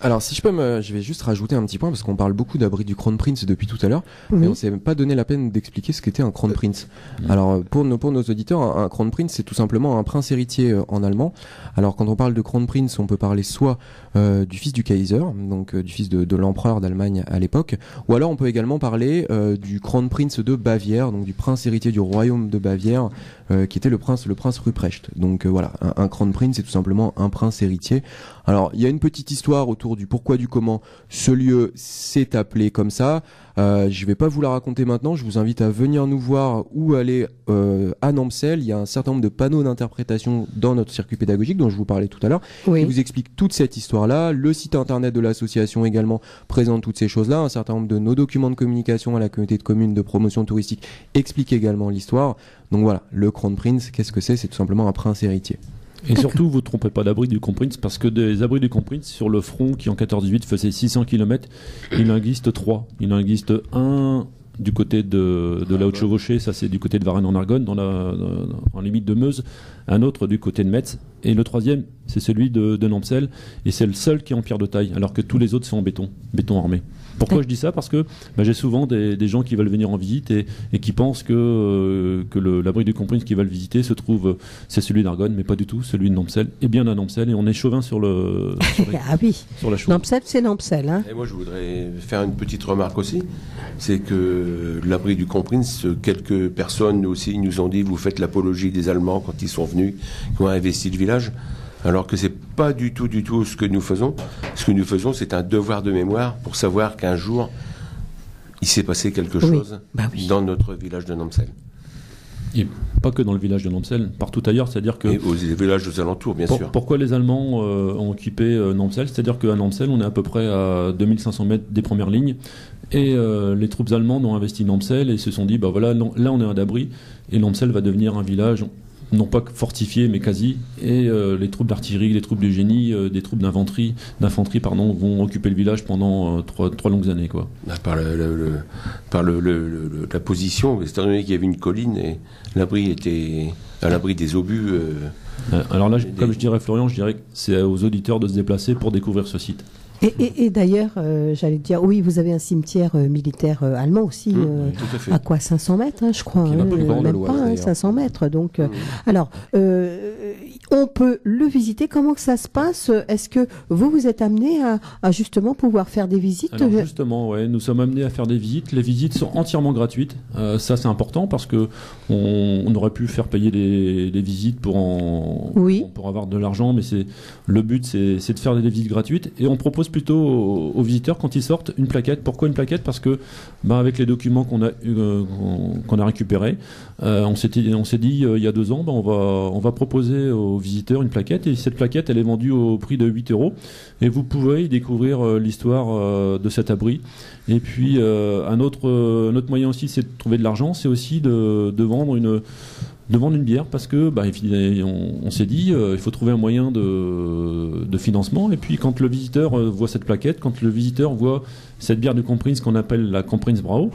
Alors, si je peux je vais juste rajouter un petit point, parce qu'on parle beaucoup d'abri du Kronprinz depuis tout à l'heure, mais on s'est même pas donné la peine d'expliquer ce qu'était un Kronprinz. Alors, pour nos auditeurs, un Kronprinz, c'est tout simplement un prince héritier en allemand. Alors, quand on parle de Kronprinz, on peut parler soit du fils du Kaiser, donc du fils de l'empereur d'Allemagne à l'époque, ou alors on peut également parler du Kronprinz de Bavière, donc du prince héritier du royaume de Bavière, qui était le prince Ruprecht. Donc voilà, un Kronprinz, c'est tout simplement un prince héritier. Alors, il y a une petite histoire autour du pourquoi, du comment ce lieu s'est appelé comme ça. Je vais pas vous la raconter maintenant. Je vous invite à venir nous voir ou aller à Nampsel. Il y a un certain nombre de panneaux d'interprétation dans notre circuit pédagogique dont je vous parlais tout à l'heure, qui vous explique toute cette histoire-là. Le site internet de l'association également présente toutes ces choses-là. Un certain nombre de nos documents de communication à la communauté de communes de promotion touristique expliquent également l'histoire. Donc voilà, le Kronprinz, qu'est-ce que c'est ? C'est tout simplement un prince héritier. Et surtout, vous ne trompez pas d'abri du Kronprinz, parce que des abris du Kronprinz sur le front qui en 14-18 faisait 600 km, il en existe 3. Il en existe un du côté de la Haute-Chevauchée, ça c'est du côté de Varennes-en-Argonne, en limite de Meuse, un autre du côté de Metz, et le troisième c'est celui de Nampsel, et c'est le seul qui est en pierre de taille, alors que tous les autres sont en béton armé. Pourquoi je dis ça ? Parce que j'ai souvent des gens qui veulent venir en visite et qui pensent que l'abri du Kronprinz qu'ils veulent visiter se trouve, c'est celui d'Argonne, mais pas du tout, celui de Nampsel est bien à Nampsel, et on est chauvin sur ah oui, sur la chose. Nampsel, c'est Nampsel. Hein. Et moi, je voudrais faire une petite remarque aussi, c'est que l'abri du Kronprinz, quelques personnes aussi nous ont dit, vous faites l'apologie des Allemands quand ils sont venus, qui ont investi le village. Alors que c'est pas du tout ce que nous faisons. Ce que nous faisons, c'est un devoir de mémoire pour savoir qu'un jour, il s'est passé quelque chose dans notre village de Nampsel. Et pas que dans le village de Nampsel, partout ailleurs, c'est-à-dire que... Et aux villages aux alentours, bien sûr. Pourquoi les Allemands ont occupé Nampsel ? C'est-à-dire qu'à Nampsel, on est à peu près à 2500 mètres des premières lignes, et les troupes allemandes ont investi Nampsel et se sont dit, là on est un abri, et Nampsel va devenir un village... non pas fortifiés mais quasi, et les troupes d'artillerie, les troupes du génie, des troupes d'infanterie vont occuper le village pendant 3 longues années, quoi. Par la position, étant donné qu'il y avait une colline et l'abri était à l'abri des obus. Alors là, comme je dirais Florian, je dirais que c'est aux auditeurs de se déplacer pour découvrir ce site. Et d'ailleurs, j'allais te dire, oui, vous avez un cimetière militaire allemand aussi, à quoi, 500 mètres, je crois, même pas, 500 mètres. Donc, alors, on peut le visiter. Comment que ça se passe ? Est-ce que vous êtes amené à justement pouvoir faire des visites ? Alors justement, ouais, nous sommes amenés à faire des visites. Les visites sont entièrement gratuites. Ça, c'est important parce que on aurait pu faire payer des visites pour avoir de l'argent, mais le but, c'est de faire des visites gratuites, et on propose plutôt aux visiteurs, quand ils sortent, une plaquette. Pourquoi une plaquette ? Parce que avec les documents qu'on a récupérés, on s'est dit il y a 2 ans, on va proposer aux visiteurs une plaquette, et cette plaquette, elle est vendue au prix de 8 €, et vous pouvez y découvrir l'histoire de cet abri. Et puis un autre moyen aussi, c'est de trouver de l'argent, c'est aussi de vendre une bière, parce que on s'est dit il faut trouver un moyen de financement. Et puis quand le visiteur voit cette plaquette, quand le visiteur voit cette bière du Kronprinz qu'on appelle la Kronprinz Brau,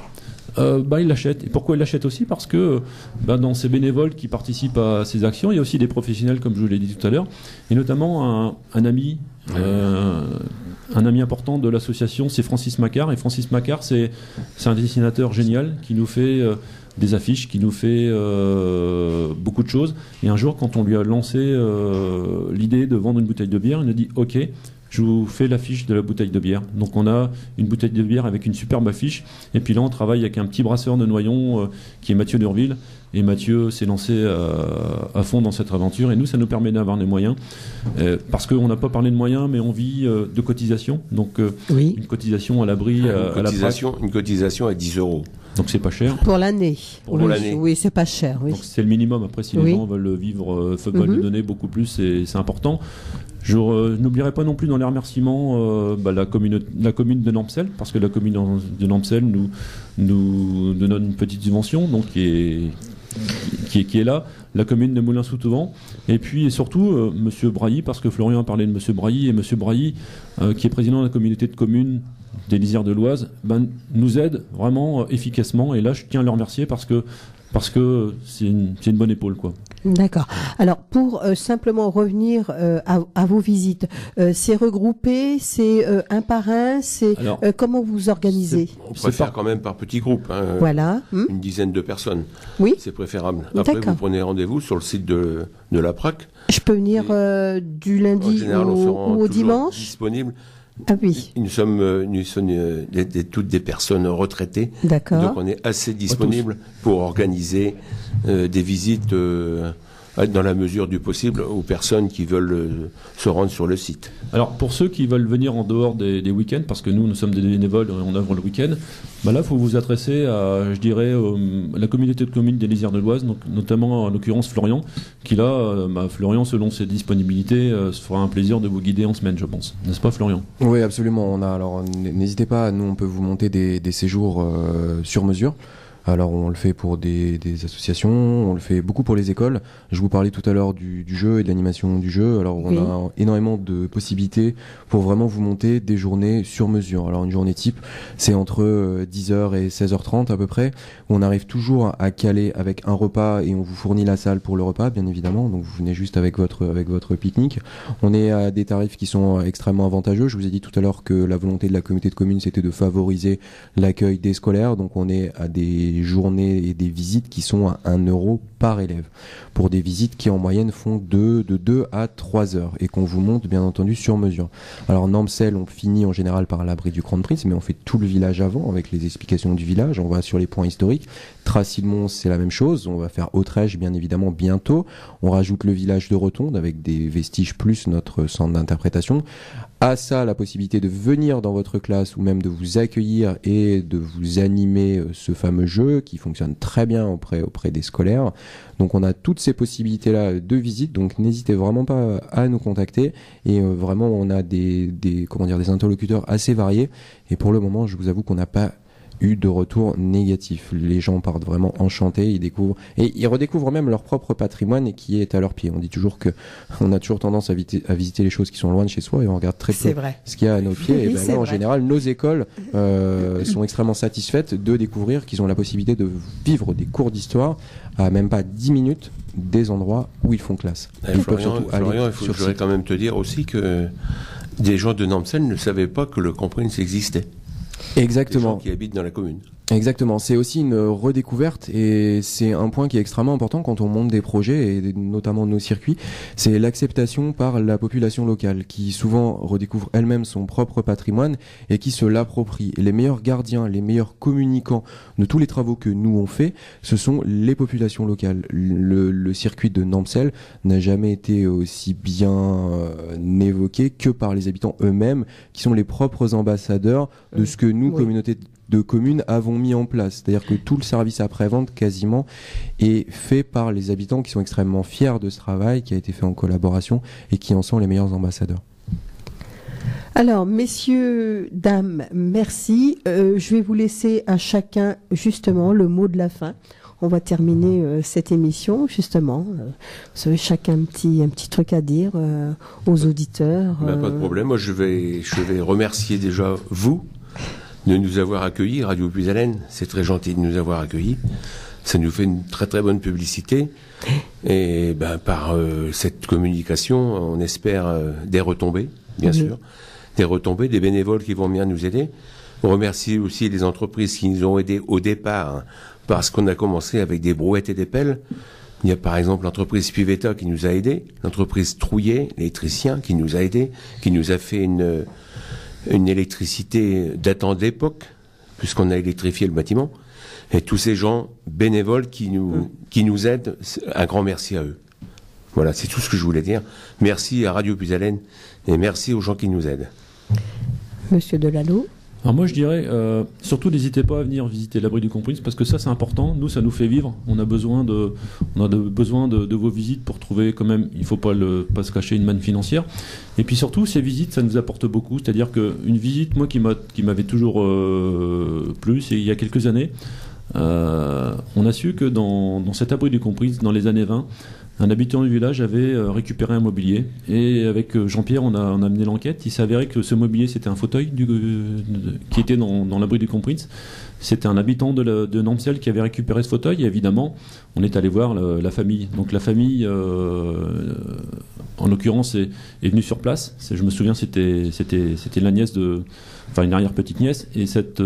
il l'achète. Et pourquoi il l'achète aussi ? Parce que dans ces bénévoles qui participent à ces actions, il y a aussi des professionnels, comme je vous l'ai dit tout à l'heure, et notamment un ami important de l'association, c'est Francis Macquart. Et Francis Macquart, c'est un dessinateur génial qui nous fait des affiches, qui nous fait beaucoup de choses. Et un jour, quand on lui a lancé l'idée de vendre une bouteille de bière, il nous a dit « Ok, je vous fais l'affiche de la bouteille de bière ». Donc on a une bouteille de bière avec une superbe affiche. Et puis là, on travaille avec un petit brasseur de Noyon qui est Mathieu Durville. Et Mathieu s'est lancé à fond dans cette aventure. Et nous, ça nous permet d'avoir des moyens. Parce qu'on n'a pas parlé de moyens, mais on vit de cotisation. Donc une cotisation à l'abri, à la PRAC. Une cotisation à 10 €. Donc c'est pas cher. Pour l'année. Pour l'année. Oui, c'est pas cher. Oui. Donc c'est le minimum. Après, si les gens veulent vivre, veulent nous donner beaucoup plus, c'est important. Je n'oublierai pas non plus dans les remerciements la commune de Nampsel, parce que la commune de Nampsel nous donne une petite subvention, donc qui qui est là, la commune de Moulins-sous-Touvent, et puis et surtout Monsieur Brailly, parce que Florian a parlé de Monsieur Brailly, et Monsieur Brailly, qui est président de la communauté de communes des Lisières de l'Oise, nous aide vraiment efficacement, et là je tiens à le remercier parce que c'est une bonne épaule, quoi. D'accord. Alors, pour simplement revenir à vos visites, c'est regroupé, c'est un par un, comment vous organisez? On préfère quand même par petits groupes, voilà. Une dizaine de personnes. Oui. C'est préférable. Après, vous prenez rendez-vous sur le site de la PRAC. Je peux venir du lundi ou au dimanche disponible. Ah oui. Nous sommes toutes des personnes retraitées. D'accord. Donc on est assez disponible pour organiser des visites dans la mesure du possible aux personnes qui veulent se rendre sur le site. Alors pour ceux qui veulent venir en dehors des week-ends, parce que nous sommes des bénévoles et on œuvre le week-end, là il faut vous adresser à, je dirais, la communauté de communes des Lisières de l'Oise, donc, notamment en l'occurrence Florian, qui là, Florian selon ses disponibilités, se fera un plaisir de vous guider en semaine, je pense. N'est-ce pas Florian? Oui, absolument. Alors n'hésitez pas, nous on peut vous monter des séjours sur mesure. Alors on le fait pour des associations, on le fait beaucoup pour les écoles. Je vous parlais tout à l'heure du jeu et de l'animation du jeu. Alors on a énormément de possibilités pour vraiment vous monter des journées sur mesure. Alors une journée type, c'est entre 10h et 16h30 à peu près. On arrive toujours à caler avec un repas et on vous fournit la salle pour le repas, bien évidemment. Donc vous venez juste avec votre pique-nique. On est à des tarifs qui sont extrêmement avantageux. Je vous ai dit tout à l'heure que la volonté de la communauté de communes, c'était de favoriser l'accueil des scolaires. Donc on est à des journées et des visites qui sont à 1 € par élève, pour des visites qui en moyenne font de 2 à 3 heures et qu'on vous monte bien entendu sur mesure. Alors Nampcel, on finit en général par l'abri du Grand Prince, mais on fait tout le village avant avec les explications du village, on va sur les points historiques. Tracy-le-Mont, c'est la même chose, on va faire Autrèche bien évidemment bientôt, on rajoute le village de Rotonde avec des vestiges plus notre centre d'interprétation. À ça, la possibilité de venir dans votre classe ou même de vous accueillir et de vous animer ce fameux jeu qui fonctionne très bien auprès des scolaires. Donc on a toutes ces possibilités-là de visite, donc n'hésitez vraiment pas à nous contacter et vraiment on a des interlocuteurs assez variés et pour le moment je vous avoue qu'on n'a pas eu de retour négatif. Les gens partent vraiment enchantés, ils découvrent et ils redécouvrent même leur propre patrimoine et qui est à leurs pieds. On dit toujours que on a toujours tendance à visiter les choses qui sont loin de chez soi et on regarde très peu ce qu'il y a à nos pieds. Et là, en général, nos écoles sont extrêmement satisfaites de découvrir qu'ils ont la possibilité de vivre des cours d'histoire à même pas 10 minutes des endroits où ils font classe. Florian, je voudrais quand même te dire aussi que des gens de Nampcel ne savaient pas que le Grand Prince existait. Exactement. Des gens qui habitent dans la commune. Exactement, c'est aussi une redécouverte et c'est un point qui est extrêmement important quand on monte des projets et notamment nos circuits, c'est l'acceptation par la population locale qui souvent redécouvre elle-même son propre patrimoine et qui se l'approprie. Et les meilleurs gardiens, les meilleurs communicants de tous les travaux que nous on fait, ce sont les populations locales. Le circuit de Nampcel n'a jamais été aussi bien évoqué que par les habitants eux-mêmes qui sont les propres ambassadeurs de ce que nous, communauté de communes, avons mis en place. C'est-à-dire que tout le service après-vente, quasiment, est fait par les habitants qui sont extrêmement fiers de ce travail qui a été fait en collaboration et qui en sont les meilleurs ambassadeurs. Alors, messieurs, dames, merci. Je vais vous laisser à chacun, justement, le mot de la fin. On va terminer cette émission, justement. Vous avez chacun un petit truc à dire aux auditeurs. Pas de problème. Moi, je vais remercier déjà vous de nous avoir accueillis, Radio Puisalène. C'est très gentil de nous avoir accueillis. Ça nous fait une très très bonne publicité. Et par cette communication, on espère des retombées, bien sûr. Des retombées, des bénévoles qui vont bien nous aider. On remercie aussi les entreprises qui nous ont aidés au départ, parce qu'on a commencé avec des brouettes et des pelles. Il y a par exemple l'entreprise Pivetta qui nous a aidés, l'entreprise Trouillet, l'électricien, qui nous a aidés, qui nous a fait une électricité datant d'époque, puisqu'on a électrifié le bâtiment. Et tous ces gens bénévoles qui nous aident, un grand merci à eux. Voilà, c'est tout ce que je voulais dire. Merci à Radio Puisalène et merci aux gens qui nous aident. Monsieur Delalot. Alors moi je dirais, surtout n'hésitez pas à venir visiter l'abri du Grand Prince parce que ça c'est important, nous ça nous fait vivre, on a besoin de vos visites pour trouver quand même, il ne faut pas se cacher, une manne financière. Et puis surtout ces visites ça nous apporte beaucoup, c'est-à-dire qu'une visite moi qui m'avait toujours plu, c'est il y a quelques années, On a su que dans cet abri du Comprince, dans les années 20, un habitant du village avait récupéré un mobilier. Et avec Jean-Pierre, on a mené l'enquête. Il s'est avéré que ce mobilier, c'était un fauteuil qui était dans l'abri du Comprince. C'était un habitant de Namsel qui avait récupéré ce fauteuil. Et évidemment, on est allé voir la famille. Donc la famille, en l'occurrence, est venue sur place. Je me souviens, c'était la nièce une arrière-petite nièce. Et cette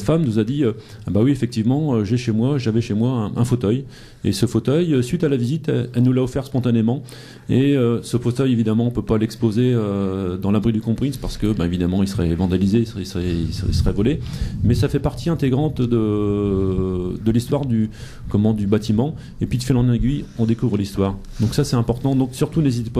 femme nous a dit ah bah oui, effectivement, j'avais chez moi un fauteuil. Et ce fauteuil, suite à la visite, elle nous l'a offert spontanément. Et ce fauteuil, évidemment, on peut pas l'exposer dans l'abri du Comprince parce que, évidemment, il serait vandalisé, il serait volé. Mais ça fait partie intégrante de l'histoire du bâtiment. Et puis de fil en aiguille, on découvre l'histoire. Donc ça, c'est important. Donc surtout, n'hésitez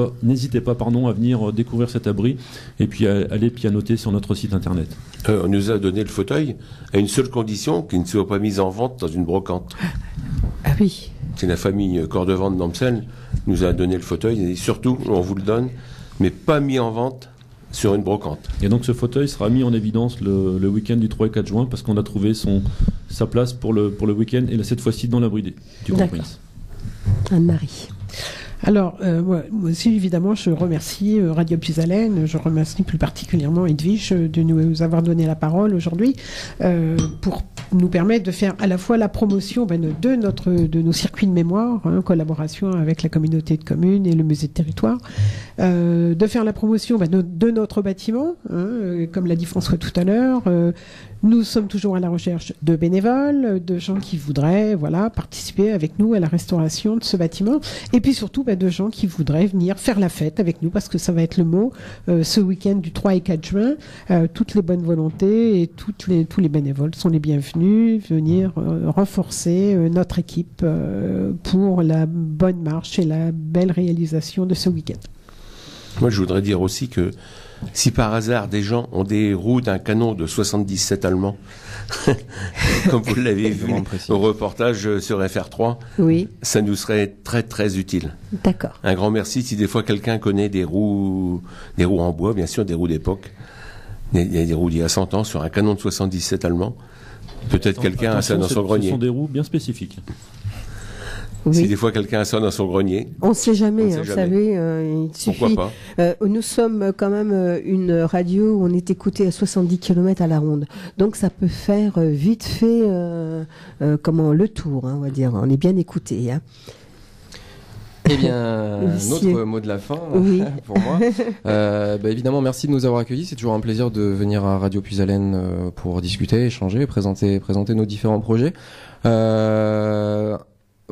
pas, à venir découvrir cet abri et puis aller pianoter sur notre site internet. On nous a donné le fauteuil à une seule condition, qu'il ne soit pas mis en vente dans une brocante. Ah oui. C'est la famille Cordevant de Namsel nous a donné le fauteuil et surtout, on vous le donne, mais pas mis en vente sur une brocante. Et donc ce fauteuil sera mis en évidence le week-end du 3 et 4 juin parce qu'on a trouvé sa place pour le week-end et là, cette fois-ci dans l'abri du Comprince. Anne-Marie. Alors, moi aussi, évidemment, je remercie Radio Puisalène, je remercie plus particulièrement Edwige de nous avoir donné la parole aujourd'hui pour nous permettre de faire à la fois la promotion de nos circuits de mémoire, en collaboration avec la communauté de communes et le musée de territoire, de faire la promotion de notre bâtiment, comme l'a dit François tout à l'heure. Nous sommes toujours à la recherche de bénévoles, de gens qui voudraient participer avec nous à la restauration de ce bâtiment, et puis surtout de gens qui voudraient venir faire la fête avec nous, parce que ça va être le mot, ce week-end du 3 et 4 juin. Toutes les bonnes volontés et tous les bénévoles sont les bienvenus, venir renforcer notre équipe pour la bonne marche et la belle réalisation de ce week-end. Moi, je voudrais dire aussi que si par hasard des gens ont des roues d'un canon de 77 allemand, comme vous l'avez vu au reportage sur FR3, oui, ça nous serait très très utile. D'accord. Un grand merci si des fois quelqu'un connaît des roues en bois, bien sûr, des roues d'époque. Il y a des roues d'il y a 100 ans sur un canon de 77 allemand. Peut-être quelqu'un a ça dans son grenier. Ce sont des roues bien spécifiques. Oui. Si des fois quelqu'un a ça dans son grenier. On ne sait jamais, vous savez, il suffit. Pourquoi pas nous sommes quand même une radio où on est écouté à 70 km à la ronde. Donc ça peut faire vite fait le tour, on va dire. On est bien écouté. Eh bien, notre mot de la fin pour moi. Évidemment, merci de nous avoir accueillis. C'est toujours un plaisir de venir à Radio Puisalène pour discuter, échanger, présenter nos différents projets.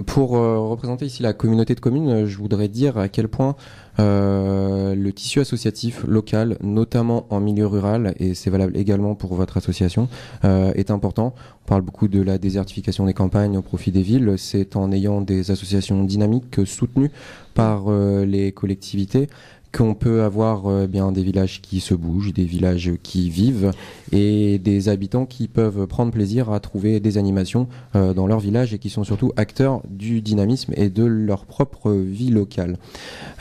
Pour représenter ici la communauté de communes, je voudrais dire à quel point le tissu associatif local, notamment en milieu rural, et c'est valable également pour votre association, est important. On parle beaucoup de la désertification des campagnes au profit des villes. C'est en ayant des associations dynamiques soutenues par les collectivités qu'on peut avoir des villages qui se bougent, des villages qui vivent et des habitants qui peuvent prendre plaisir à trouver des animations dans leur village et qui sont surtout acteurs du dynamisme et de leur propre vie locale.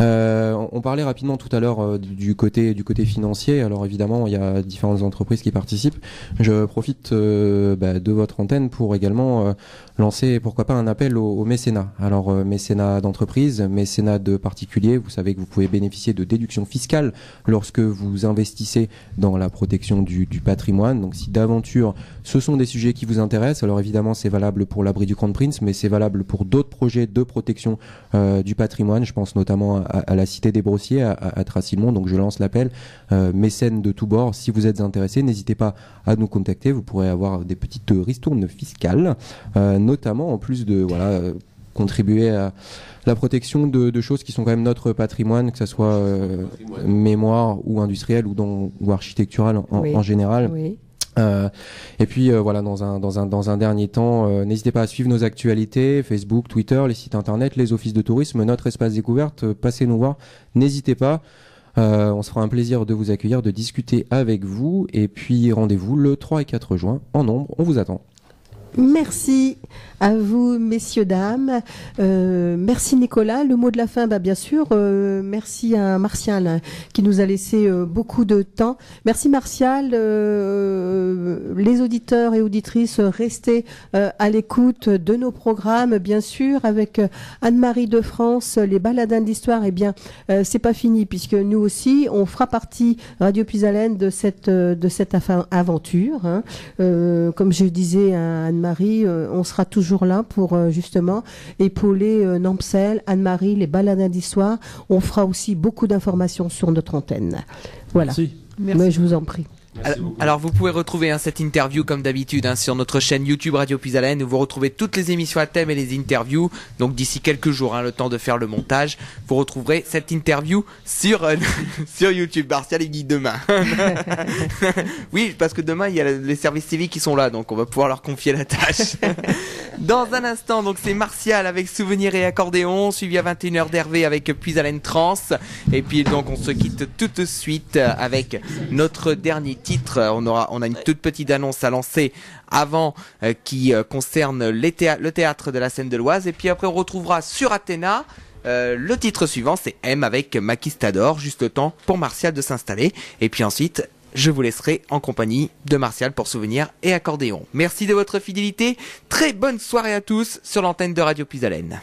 On parlait rapidement tout à l'heure du côté financier. Alors évidemment, il y a différentes entreprises qui participent. Je profite de votre antenne pour également lancer, pourquoi pas, un appel au mécénat. Alors mécénat d'entreprise, mécénat de particuliers. Vous savez que vous pouvez bénéficier de déductions fiscales lorsque vous investissez dans la protection du patrimoine. Donc si d'aventure ce sont des sujets qui vous intéressent, alors évidemment c'est valable pour l'abri du Comprince, mais c'est valable pour d'autres projets de protection du patrimoine. Je pense notamment à la Cité des Brossiers, à Tracilmont. Donc je lance l'appel, mécènes de tous bords. Si vous êtes intéressés, n'hésitez pas à nous contacter. Vous pourrez avoir des petites ristournes fiscales, notamment en plus de contribuer à la protection de choses qui sont quand même notre patrimoine, que ce soit mémoire ou industriel ou architectural en général. Oui. Et puis dans un dernier temps, n'hésitez pas à suivre nos actualités, Facebook, Twitter, les sites internet, les offices de tourisme, notre espace découverte. Passez nous voir, n'hésitez pas. On se fera un plaisir de vous accueillir, de discuter avec vous. Et puis rendez-vous le 3 et 4 juin en nombre. On vous attend. Merci à vous, messieurs, dames. Merci Nicolas. Le mot de la fin, bien sûr. Merci à Martial qui nous a laissé beaucoup de temps. Merci Martial. Les auditeurs et auditrices, restez à l'écoute de nos programmes, bien sûr, avec Anne-Marie de France, les baladins d'histoire. Eh bien, c'est pas fini puisque nous aussi, on fera partie Radio Puisalène de cette aventure. Hein. Comme je disais à Anne-Marie, on sera toujours là pour justement épauler Nampcel, Anne-Marie, les baladins d'histoire. On fera aussi beaucoup d'informations sur notre antenne. Voilà. Merci. Mais je vous en prie. Alors vous pouvez retrouver cette interview comme d'habitude sur notre chaîne YouTube Radio Puisalène où vous retrouvez toutes les émissions à thème et les interviews. Donc d'ici quelques jours, le temps de faire le montage, vous retrouverez cette interview sur YouTube. Martial il dit demain. Oui, parce que demain il y a les services civiques qui sont là, donc on va pouvoir leur confier la tâche. Dans un instant, donc c'est Martial avec Souvenirs et Accordéon, suivi à 21h d'Hervé avec Puisalène Trans. Et puis donc on se quitte tout de suite avec notre dernier titre. On a une toute petite annonce à lancer avant qui concerne le théâtre de la Seine de l'Oise. Et puis après on retrouvera sur Athéna le titre suivant, c'est M avec Maquistador, juste le temps pour Martial de s'installer. Et puis ensuite, je vous laisserai en compagnie de Martial pour Souvenirs et Accordéon. Merci de votre fidélité. Très bonne soirée à tous sur l'antenne de Radio Puisalène.